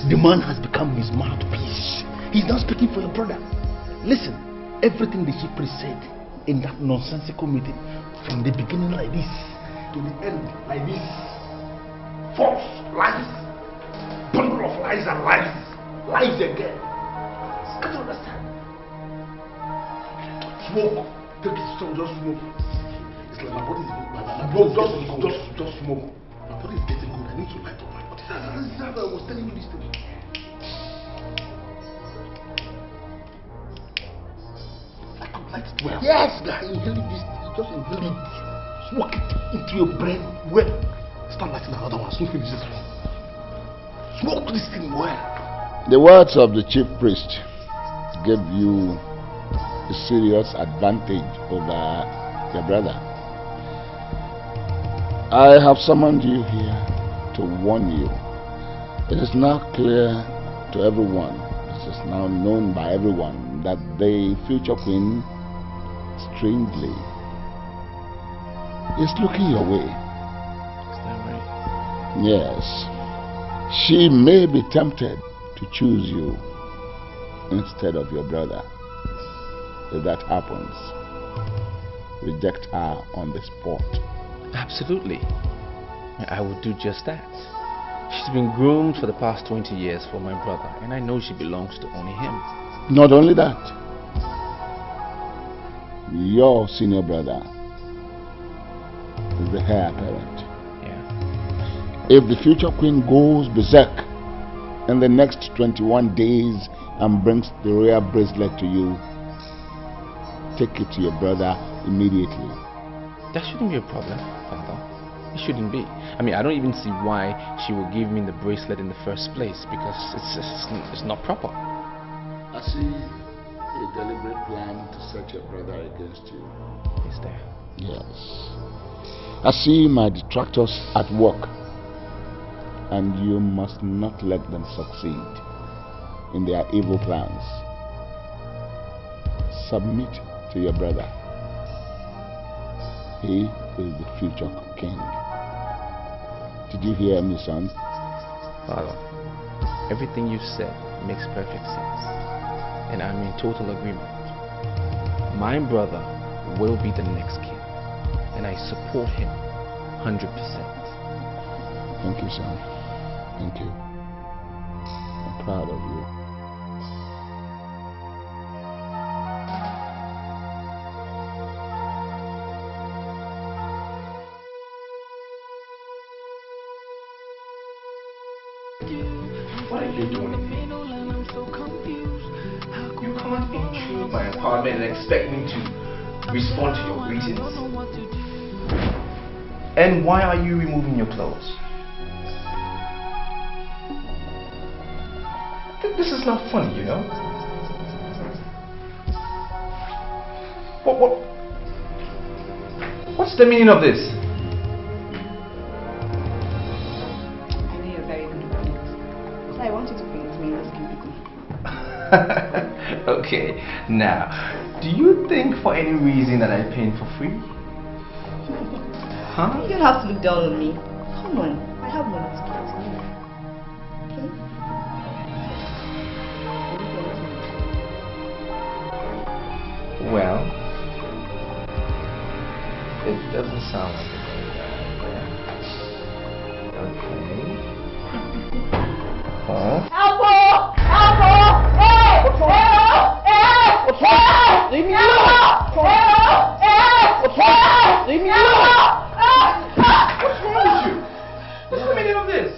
The man has become his mouthpiece. He's not speaking for your brother. Listen, everything the chief priest said in that nonsensical meeting, from the beginning like this to the end like this. False lies. Bundle of lies and lies. Lies again. I don't understand. Smoke. Take it slow, just smoke. It's like my body is just smoke. My body is getting good. I need to light up my body. This is how I was telling you this thing. I could light it well. Yes, guy, inhale this. Just inhale it. Smoke it into your brain well. Start lighting the other one. Soon finish this one. Smoke this thing well. The words of the chief priest gave you a serious advantage over your brother. I have summoned you here to warn you. It is now clear to everyone, it is now known by everyone, that the future queen, strangely, is looking your way. Is that right? Yes. She may be tempted to choose you instead of your brother. If that happens, reject her on the spot. Absolutely. I would do just that. She's been groomed for the past 20 years for my brother, and I know she belongs to only him. Not only that, your senior brother is the heir apparent. Yeah. If the future queen goes berserk in the next 21 days and brings the royal bracelet to you, take it to your brother immediately. That shouldn't be a problem, Father. It shouldn't be. I mean, I don't even see why she will give me the bracelet in the first place, because it's not proper. I see a deliberate plan to set your brother against you. Is there? Yes. I see my detractors at work, and you must not let them succeed in their evil plans. Submit to your brother. He is the future king. Did you hear me, son? Father, everything you've said makes perfect sense, and I'm in total agreement. My brother will be the next king, and I support him 100%. Thank you, son. Thank you. I'm proud of you. What are you doing? You can't intrude my apartment and expect me to respond to your greetings. And why are you removing your clothes? This is not funny, you know? What's the meaning of this? I know you're very good at it. So I want you to bring it to me this evening. Okay, now, do you think for any reason that I paint for free? Huh? You don't have to look down on me. Come on, I have money to give to you. Okay? Well, it doesn't sound like a very bad idea. Okay. Huh? Elbow! Elbow! Hey! What's wrong? Hey! What's wrong? Leave me alone! What's wrong? Leave me alone! What's wrong with you? What's the meaning of this?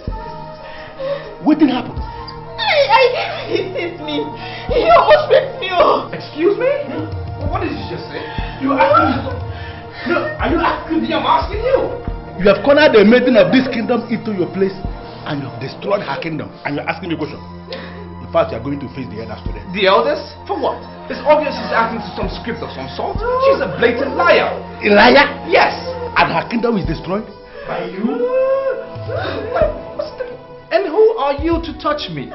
What did happen? He hit me. He almost raped me. Excuse me? What did you just say? You asking me? No, are you asking me? I'm asking you. You have cornered the maiden of this kingdom into your place and you have destroyed her kingdom and you're asking me a question. In fact, you are going to face the elders today. The elders? For what? It's obvious she's acting to some script of some sort. She's a blatant liar. A liar? Yes. And her kingdom is destroyed? By you? And who are you to touch me?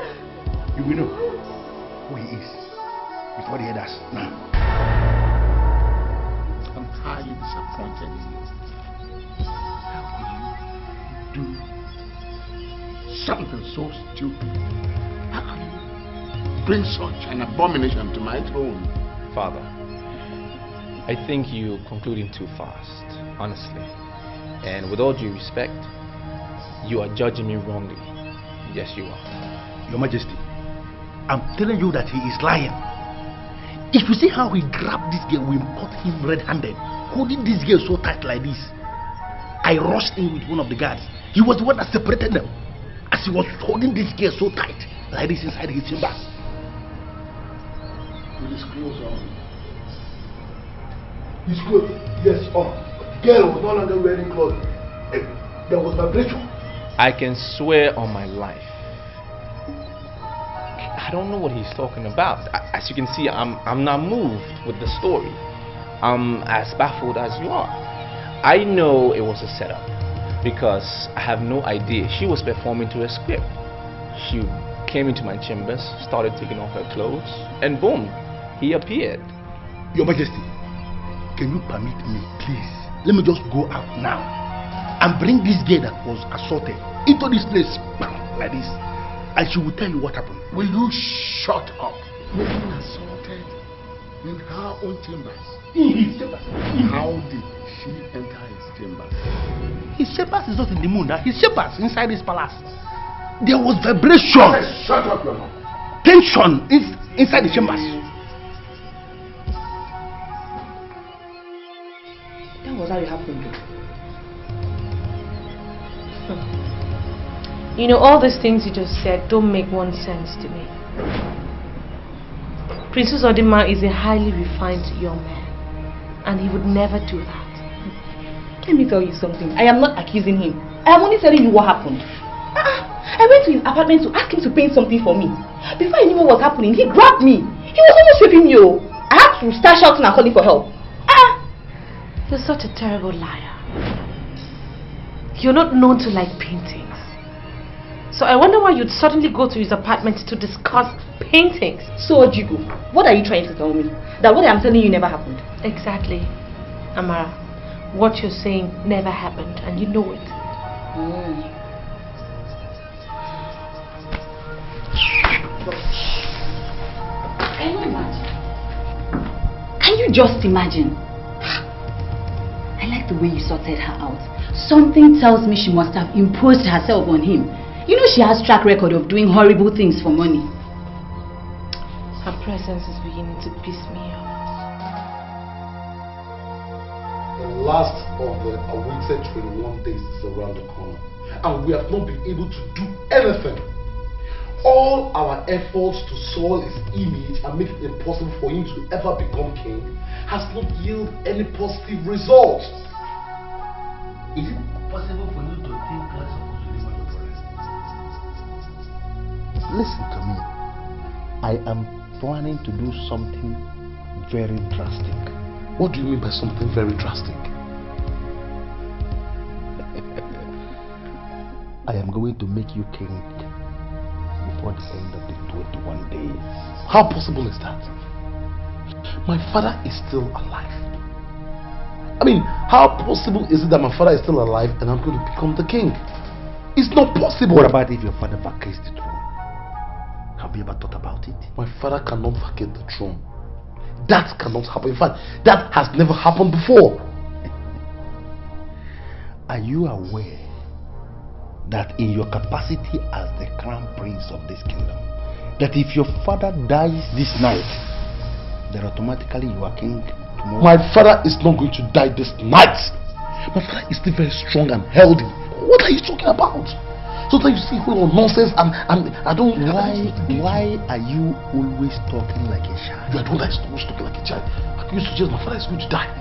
You will know who he is before the elders. Now. I'm highly disappointed in you. How could you do something so stupid? How can you bring such an abomination to my throne? Father, I think you're concluding too fast, honestly. And with all due respect, you are judging me wrongly. Yes, you are. Your Majesty, I'm telling you that he is lying. If you see how he grabbed this girl, we caught him red-handed, holding this girl so tight like this. I rushed in with one of the guards. He was the one that separated them, as he was holding this girl so tight, like this inside his chambers. His clothes on. His clothes, yes, on. The girl was no longer wearing clothes. There was vibration. I can swear on my life. I don't know what he's talking about. As you can see, I'm not moved with the story. I'm as baffled as you are. I know it was a setup because I have no idea. She was performing to a script. She came into my chambers, started taking off her clothes, and boom, he appeared. Your Majesty, can you permit me, please? Let me just go out now and bring this girl that was assaulted into this place, like this, and she will tell you what happened. Will you shut up? Being assaulted in her own chambers. In his chambers. How did she enter his chambers? His chambers is not in the moon. His chambers inside his palace. There was vibration. Shut up your mouth. Tension inside the chambers. That was how it happened. You know, all these things you just said don't make one sense to me. Princess Odima is a highly refined young man, and he would never do that. Let me tell you something. I am not accusing him. I am only telling you what happened. I went to his apartment to ask him to paint something for me. Before I knew what was happening, he grabbed me. He was almost raping me. I had to start shouting and calling for help. You're such a terrible liar. You're not known to like paintings. So I wonder why you'd suddenly go to his apartment to discuss paintings. So Ojigo, what are you trying to tell me? That what I'm telling you never happened? Exactly. Amara, what you're saying never happened, and you know it. Can you imagine? Can you just imagine? I like the way you sorted her out. Something tells me she must have imposed herself on him. You know she has track record of doing horrible things for money. Her presence is beginning to piss me off. The last of the awaited 21 days is around the corner, and we have not been able to do anything. All our efforts to soil his image and make it impossible for him to ever become king has not yielded any positive results. Is it possible for you to think less of your brother? Listen to me. I am planning to do something very drastic. What do you mean by something very drastic? I am going to make you king before the end of the 21 days. How possible is that? My father is still alive. I mean, how possible is it that my father is still alive and I'm going to become the king? It's not possible. What about if your father vacates the throne? Have you ever thought about it? My father cannot vacate the throne. That cannot happen. In fact, that has never happened before. Are you aware that in your capacity as the crown prince of this kingdom, that if your father dies this night, then automatically you are king tomorrow? My father is not going to die this night. My father is still very strong and healthy. What are you talking about? Sometimes you see whole nonsense and I don't... Why are you always talking like a child? You are the one that is always talking like a child. How can you suggest my father is going to die?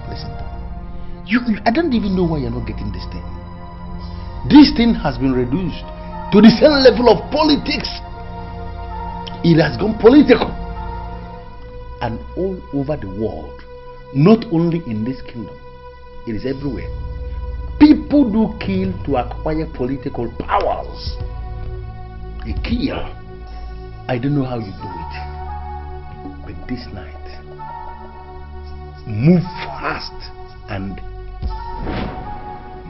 Listen to me. I don't even know why you're not getting this thing. This thing has been reduced to the same level of politics. It has gone political. And all over the world, not only in this kingdom, it is everywhere. People do kill to acquire political powers. They kill. I don't know how you do it. But this night, move fast and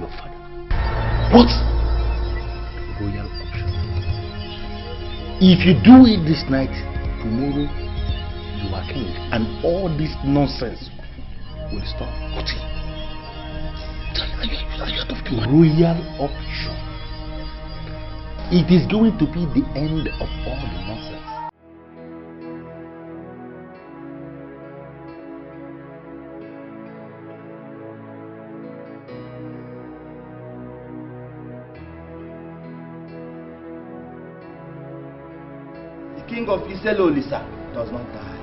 your father. What? Royal option. If you do it this night, tomorrow you are king. And all this nonsense will stop. What? Royal option. It is going to be the end of all the nonsense. The king of Iselo Lisa does not die.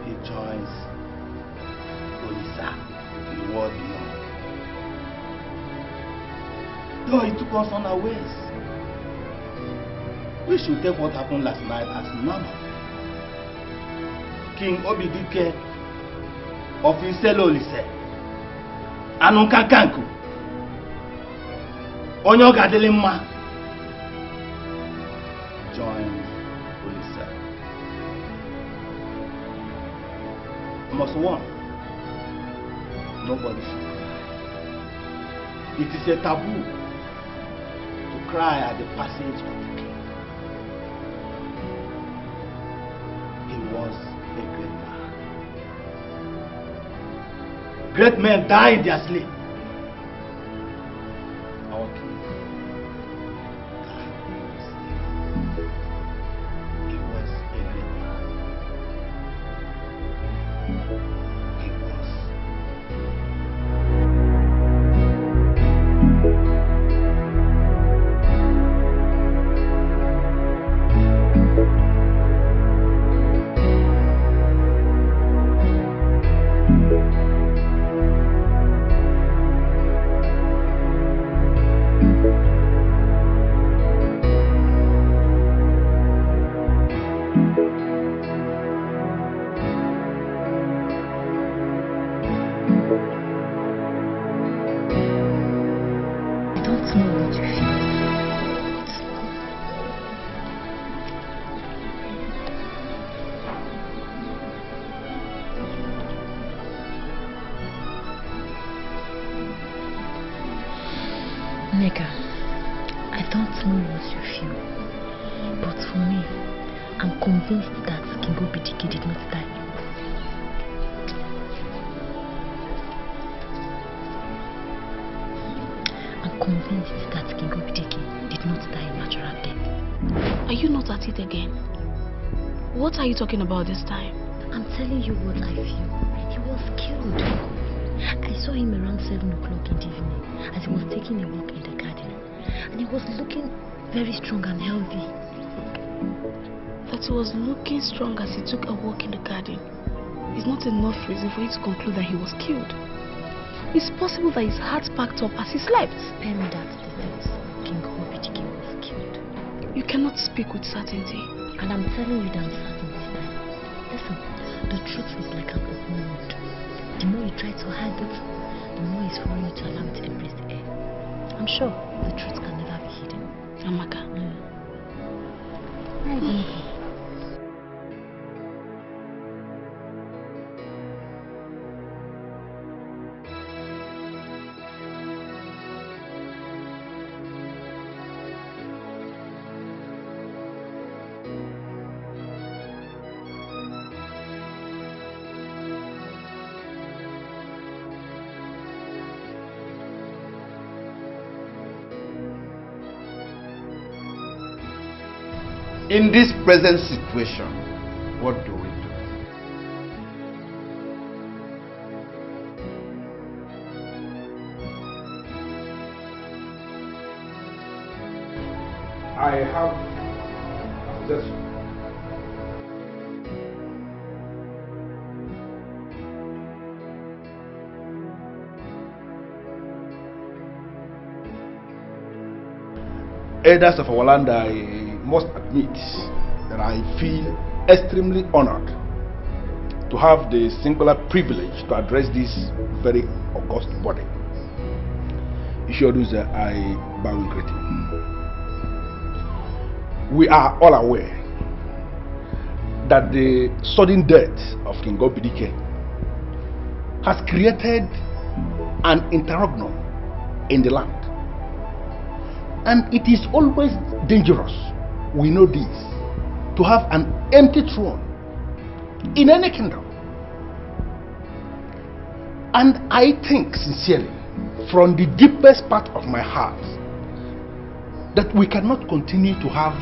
He joins Olisa. The world beyond. Though he took us unawares, we should take what happened last night as normal. King Obidike of Iselo Lise, Anunkakanku, Onyo Gadelimma, joins Olisa. I must warn. Nobody should cry. It is a taboo to cry at the passage of the king. He was a great man. Great men die in their sleep. Our king died in his sleep. He was a great man. He was. Nigga, I don't know what you feel, but for me, I'm convinced that King Obidike did not die. I'm convinced that King Obidike did not die a natural death. Are you not at it again? What are you talking about this time? I'm telling you what I feel. He was killed. I saw him around 7 o'clock in the evening as he was taking a walk in the garden. And he was looking very strong and healthy. That he was looking strong as he took a walk in the garden is not enough reason for you to conclude that he was killed. It's possible that his heart packed up as he slept. Spare me that details. King Obidike was killed. You cannot speak with certainty. And I'm telling you that I'm certain this time. Listen, the truth is like an open wound. The more you try to hide it, the more it's for you to allow it to embrace the air. I'm sure the truth can never be hidden. Amaka. Where are you going to go? In this present situation, what do we do? I have a suggestion. Elders of our land, I must admit that I feel extremely honored to have the singular privilege to address this very august body. Issues I bow in greeting. We are all aware that the sudden death of King Obidike has created an interregnum in the land. And it is always dangerous, we know this, to have an empty throne in any kingdom. And I think sincerely, from the deepest part of my heart, that we cannot continue to have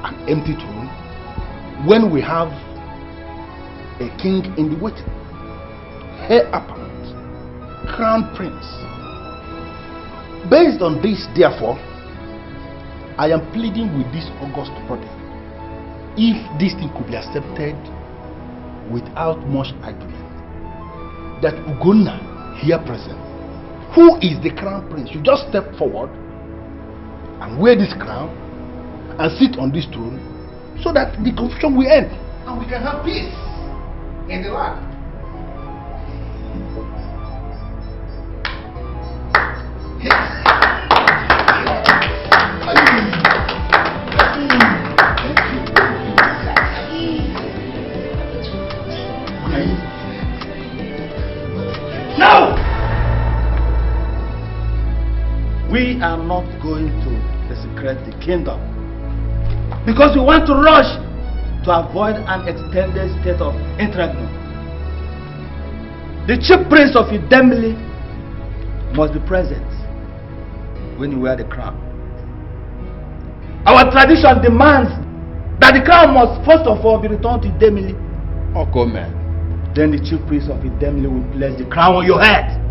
an empty throne when we have a king in the waiting, heir apparent, crown prince. Based on this, therefore, I am pleading with this august body, if this thing could be accepted without much argument, that Ugonna here present, who is the crown prince, you just step forward and wear this crown and sit on this throne so that the confusion will end and we can have peace in the land. No! We are not going to desecrate the kingdom because we want to rush to avoid an extended state of interregnum. The chief prince of Idemili must be present when you wear the crown. Our tradition demands that the crown must first of all be returned to Idemili. Okay, man. Then the chief priest of Idemili will place the crown on your head.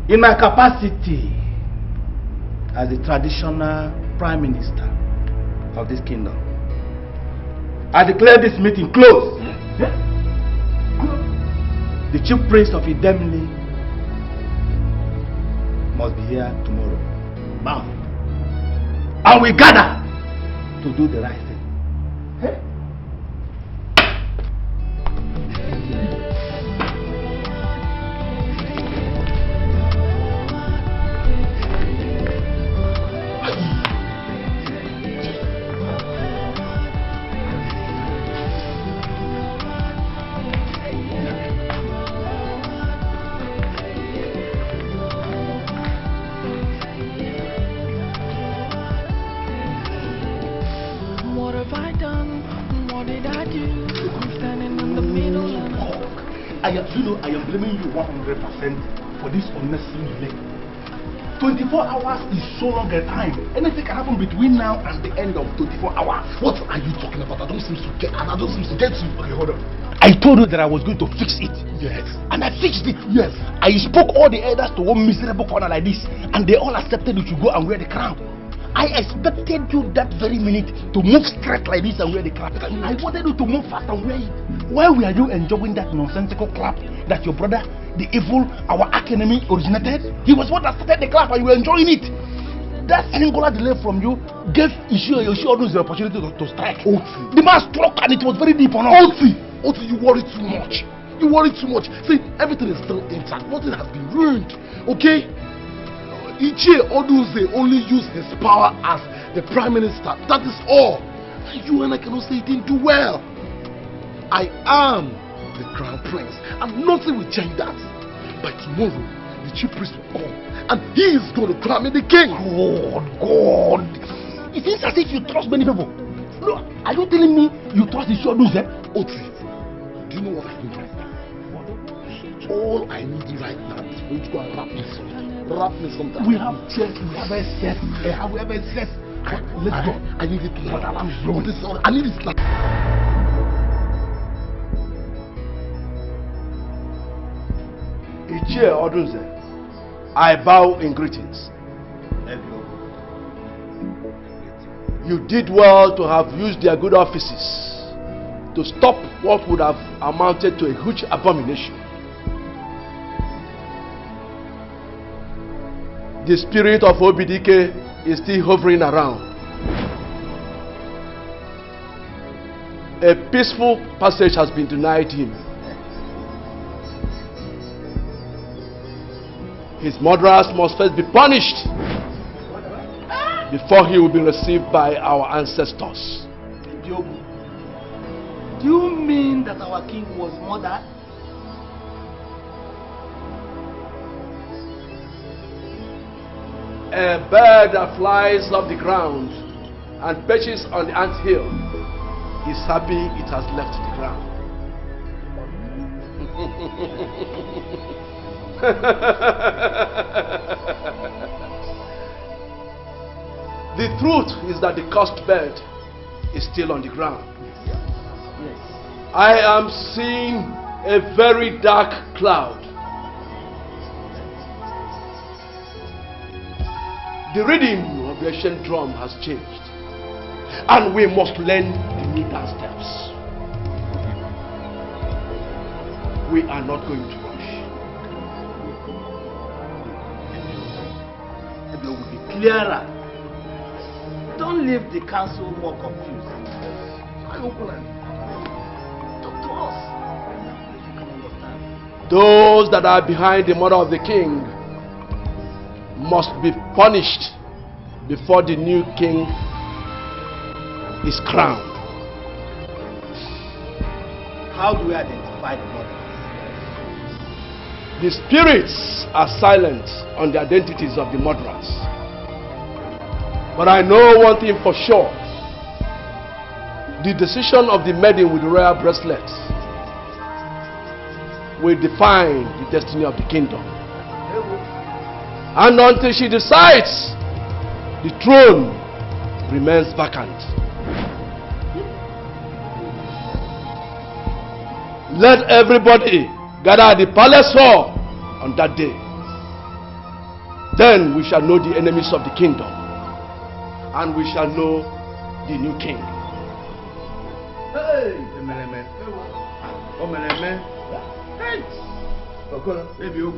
In my capacity as the traditional prime minister of this kingdom, I declare this meeting closed. The chief priest of Idemili must be here tomorrow. Bam. And we gather to do the right thing. What have I done? What did I do? I'm standing in the middle and I am blaming you 100% for this unnecessary delay. 24 hours is so long a time. Anything can happen between now and the end of 24 hours. What are you talking about? I don't seem to get you. Okay, hold on. I told you that I was going to fix it. Yes. And I fixed it. Yes. I spoke all the elders to one miserable corner like this, and they all accepted you to go and wear the crown. I expected you that very minute to move straight like this and wear the clap. I wanted you to move fast and wear it. Why were you enjoying that nonsensical clap that your brother, the evil, our arch enemy, originated? He was what that started the clap and you were enjoying it. that singular delay from you gave Yoshiodu the opportunity to strike. The man struck and it was very deep on us. Oti, you worry too much. You worry too much. See, everything is still intact. Nothing has been ruined. Okay? Ichie Oduze only used his power as the prime minister. That is all. You and I cannot say he didn't do well. I am the crown prince, and nothing will change that. By tomorrow, the chief priest will come, and he is going to crown me the king. God. It seems as if you trust many people. No, are you telling me you trust the Oduze? Oti, do you know what I need right now? All I need right now is for you to go and rap me something. Rap me something. We have chess, we have a set. We have a set. Let's go. I need it now. I need it now. Ichie Oduze, I bow in greetings. You did well to have used their good offices to stop what would have amounted to a huge abomination. The spirit of Obidike is still hovering around. A peaceful passage has been denied him. His murderers must first be punished before he will be received by our ancestors. Do you mean that our king was murdered? A bird that flies off the ground and perches on the ant hill is happy it has left the ground. The truth is that the cursed bird is still on the ground. I am seeing a very dark cloud. The rhythm of the ancient drum has changed, and we must learn the new dance steps. We are not going to rush. It will be clearer. Don't leave the council more confused. Talk to us. You can understand. Those that are behind the murder of the king must be punished before the new king is crowned. How do we identify the murderers? The spirits are silent on the identities of the murderers. But I know one thing for sure. The decision of the maiden with the royal bracelet will define the destiny of the kingdom. And until she decides, the throne remains vacant. Let everybody gather at the palace hall on that day. Then we shall know the enemies of the kingdom, and we shall know the new king. Hey, hey, baby, you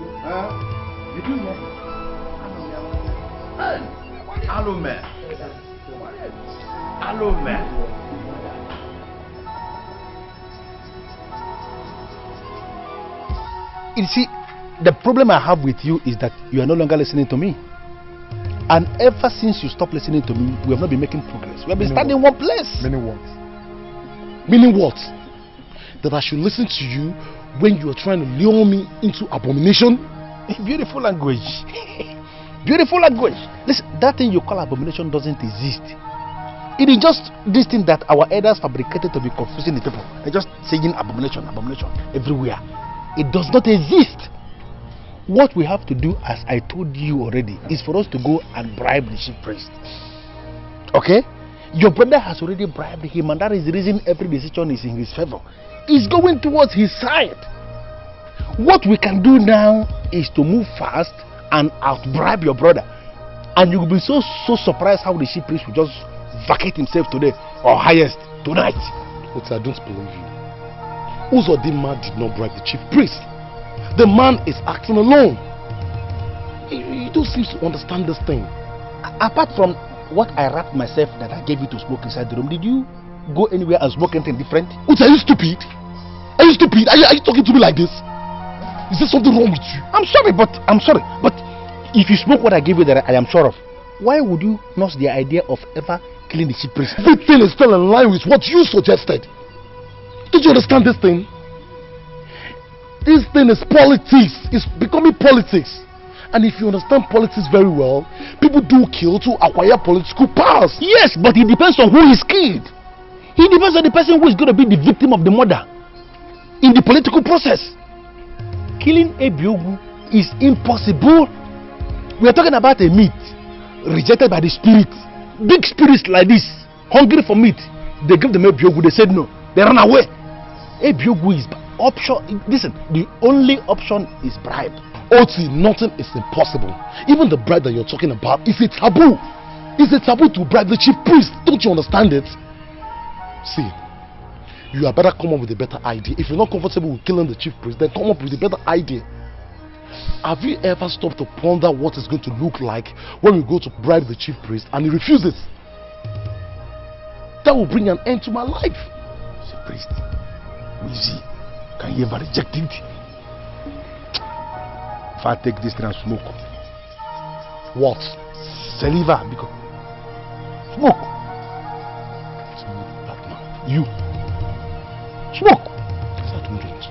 do what? Hello, man. Hello, man. You see, the problem I have with you is that you are no longer listening to me. And ever since you stopped listening to me, we have not been making progress. We have been standing in one place. Meaning what? Meaning what? That I should listen to you when you are trying to lure me into abomination? Beautiful language. Beautiful language. Listen, that thing you call abomination doesn't exist. It is just this thing that our elders fabricated to be confusing the people. They're just saying abomination, abomination everywhere. It does not exist. What we have to do, as I told you already, is for us to go and bribe the chief priest. Okay? Your brother has already bribed him, and that is the reason every decision is in his favor. He's going towards his side. What we can do now is to move fast and out-bribe your brother. And you will be so surprised how the chief priest will just vacate himself today, or highest tonight. But I don't believe you. Uzodinma did not bribe the chief priest. The man is acting alone. You don't seem to understand this thing. Apart from what I wrapped myself that I gave you to smoke inside the room, did you go anywhere and smoke anything different? Uche, are you stupid? Are you stupid? Are you talking to me like this? Is there something wrong with you? I'm sorry, but if you smoke what I gave you that I am sure of, why would you nurse the idea of ever killing the chief priest? Everything is still in line with what you suggested. Don't you understand this thing? This thing is politics. It's becoming politics. And if you understand politics very well, people do kill to acquire political powers. Yes, but it depends on who is killed. It depends on the person who is going to be the victim of the murder in the political process. Killing Ebiogu is impossible. We are talking about a meat rejected by the spirit. Big spirits like this, hungry for meat, they give them Ebiogu, they said no. They run away. Ebiogu is option. Listen, the only option is bribe. Oti, nothing is impossible. Even the bribe that you're talking about is a taboo. It's a taboo to bribe the chief priest. Don't you understand it? See, you are better come up with a better idea. If you're not comfortable with killing the chief priest, then come up with a better idea. Have you ever stopped to ponder what it's going to look like when we go to bribe the chief priest and he refuses? That will bring an end to my life. Chief priest, easy. Can you ever reject it? If I take this thing and smoke, what? Saliva, because smoke. You smoke. I don't do it.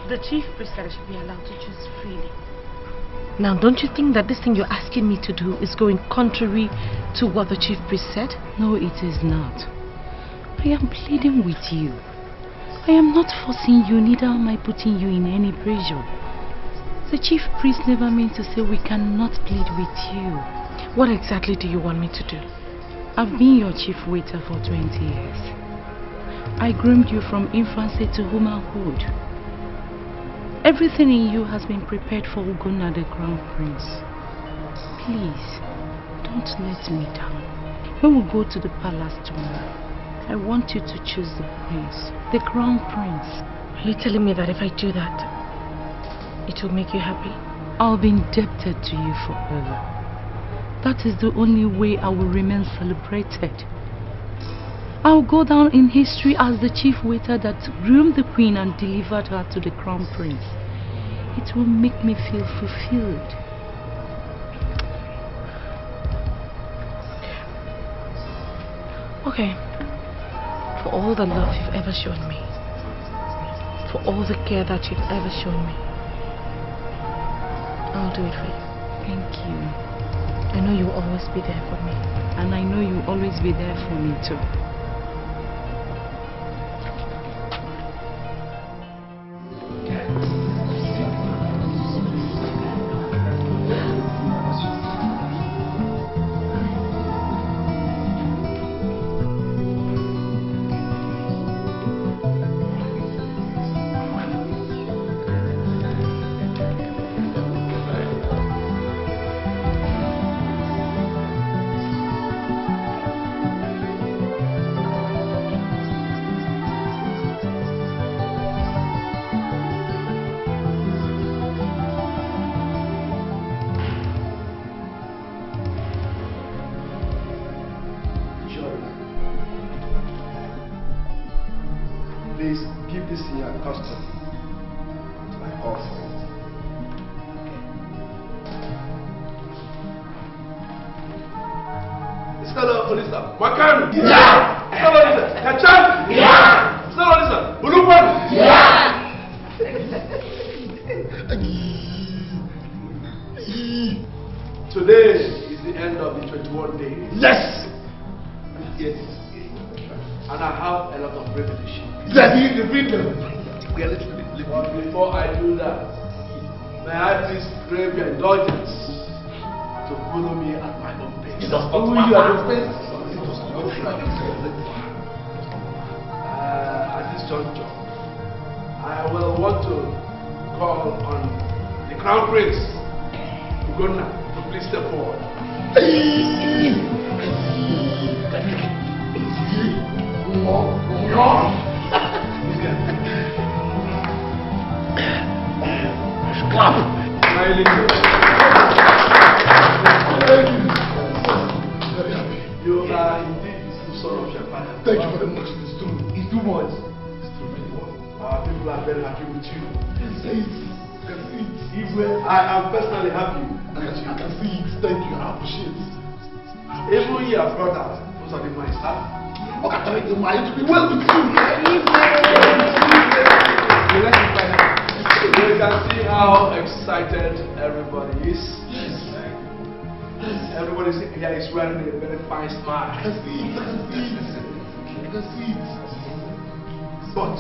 The chief priest said I should be allowed to choose freely. Now, don't you think that this thing you're asking me to do is going contrary to what the chief priest said? No, it is not. I am pleading with you. I am not forcing you, neither am I putting you in any pressure. The chief priest never meant to say we cannot plead with you. What exactly do you want me to do? I've been your chief waiter for 20 years. I groomed you from infancy to womanhood. Everything in you has been prepared for Ugonna, the crown prince. Please, don't let me down. When we go to the palace tomorrow, I want you to choose the prince, the crown prince. Are you telling me that if I do that, it will make you happy? I'll be indebted to you forever. That is the only way I will remain celebrated. I'll go down in history as the chief waiter that groomed the queen and delivered her to the crown prince. It will make me feel fulfilled. Okay. For all the love you've ever shown me, for all the care that you've ever shown me, I'll do it for you. Thank you. I know you'll always be there for me. And I know you'll always be there for me too. Please give this in your custody till I call for it. Mr. Police, Makan! Yeah! Mr. Police, Kachan! Yeah! Mr. Police, Bulupan! Yeah! Today is the end of the 21 days. Yes! Yes. And I have a lot of revelation. Yes, you read them. But before I do that, may I please crave your indulgence to follow me at my own pace. You are the pace. At this juncture, I will want to call on the Crown Prince, Ugonna, to Please step forward. Clap. Smiling. Very happy. You are indeed the son of your father. Thank you very much. It's true. It's too much. It's true. Really well. Our people are very happy with you. Say it. I can see it. Even I am personally happy. I can see it. Thank you. I appreciate it. Even your brother, those are the my staff. Look at it. To be well with you. You can see how excited everybody is. Yes. Everybody here is wearing a very fine smile. I can see it. I can see it. But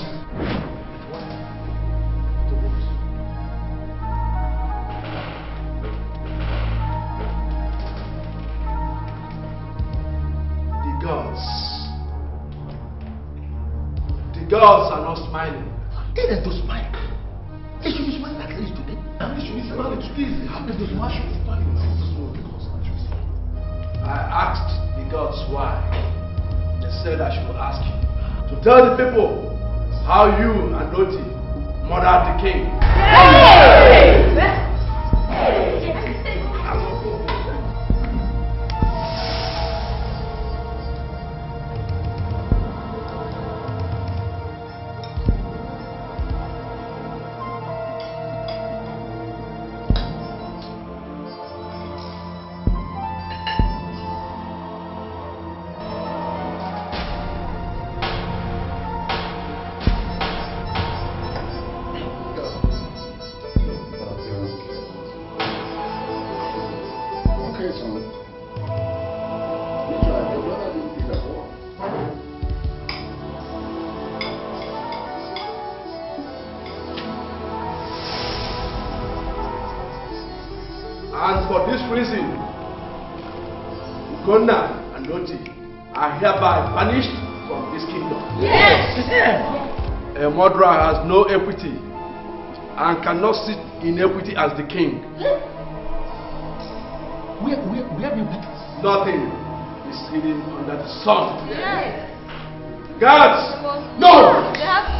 the gods are not smiling. They don't smile. They should be smiling at least today. They should be smiling today. Happy to smile. Should be smiling now. I asked the gods why. They said I should ask you to tell the people how you and Doti murdered the king. And for this reason, Gonna and Doti are hereby banished from this kingdom. Yes! A murderer has no equity and cannot sit in equity as the king. Where have you been? Nothing is hidden under the sun. Yes! Guards! No!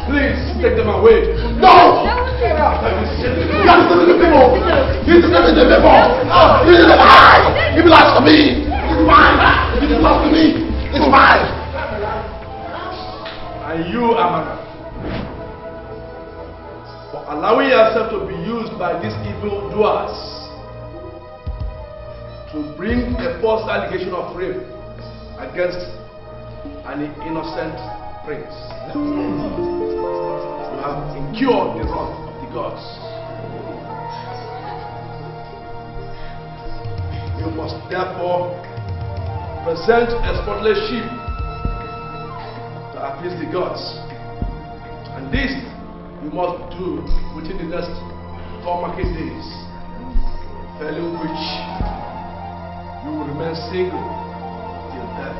Please take them away. No! Get out! He's telling the people! He's telling the people! He's a lie! He belongs to me! It's mine! He belongs to me! It's mine! And you, Amara, for allowing yourself to be used by these evil doers to bring a false allegation of rape against an innocent prince. You have incurred the wrath of the gods. You must therefore present a spotless sheep to appease the gods. And this you must do within the next 4 market days, failing which you will remain single till death.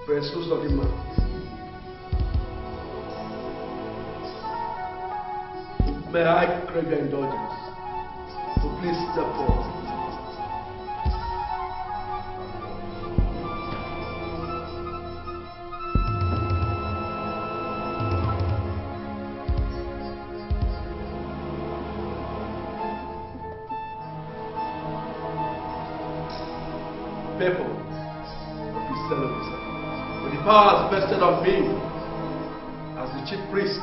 Prince Usodima, may I crave your indulgence? So please step forward. People of his service, with the powers vested on me as the chief priest,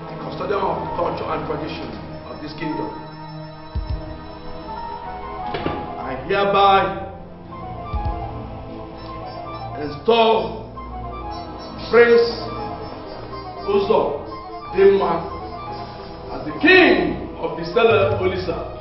the custodian of the culture and tradition of this kingdom, I hereby install Prince Uzo Dimma as the king of the Stella Olisa.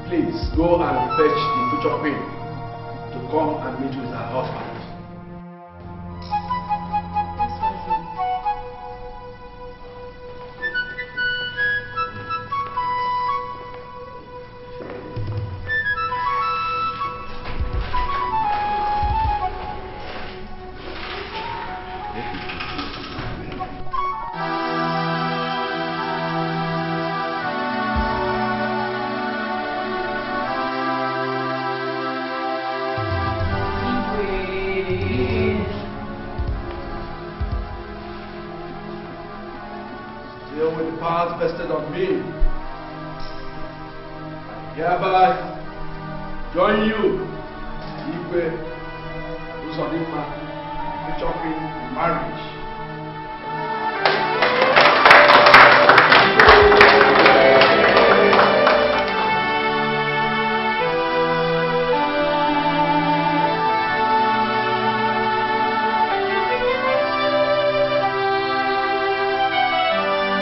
please go and fetch the future queen to come and meet with her husband. With the powers vested on me, I hereby join you, Igwe Uzodimma, future queen, in marriage.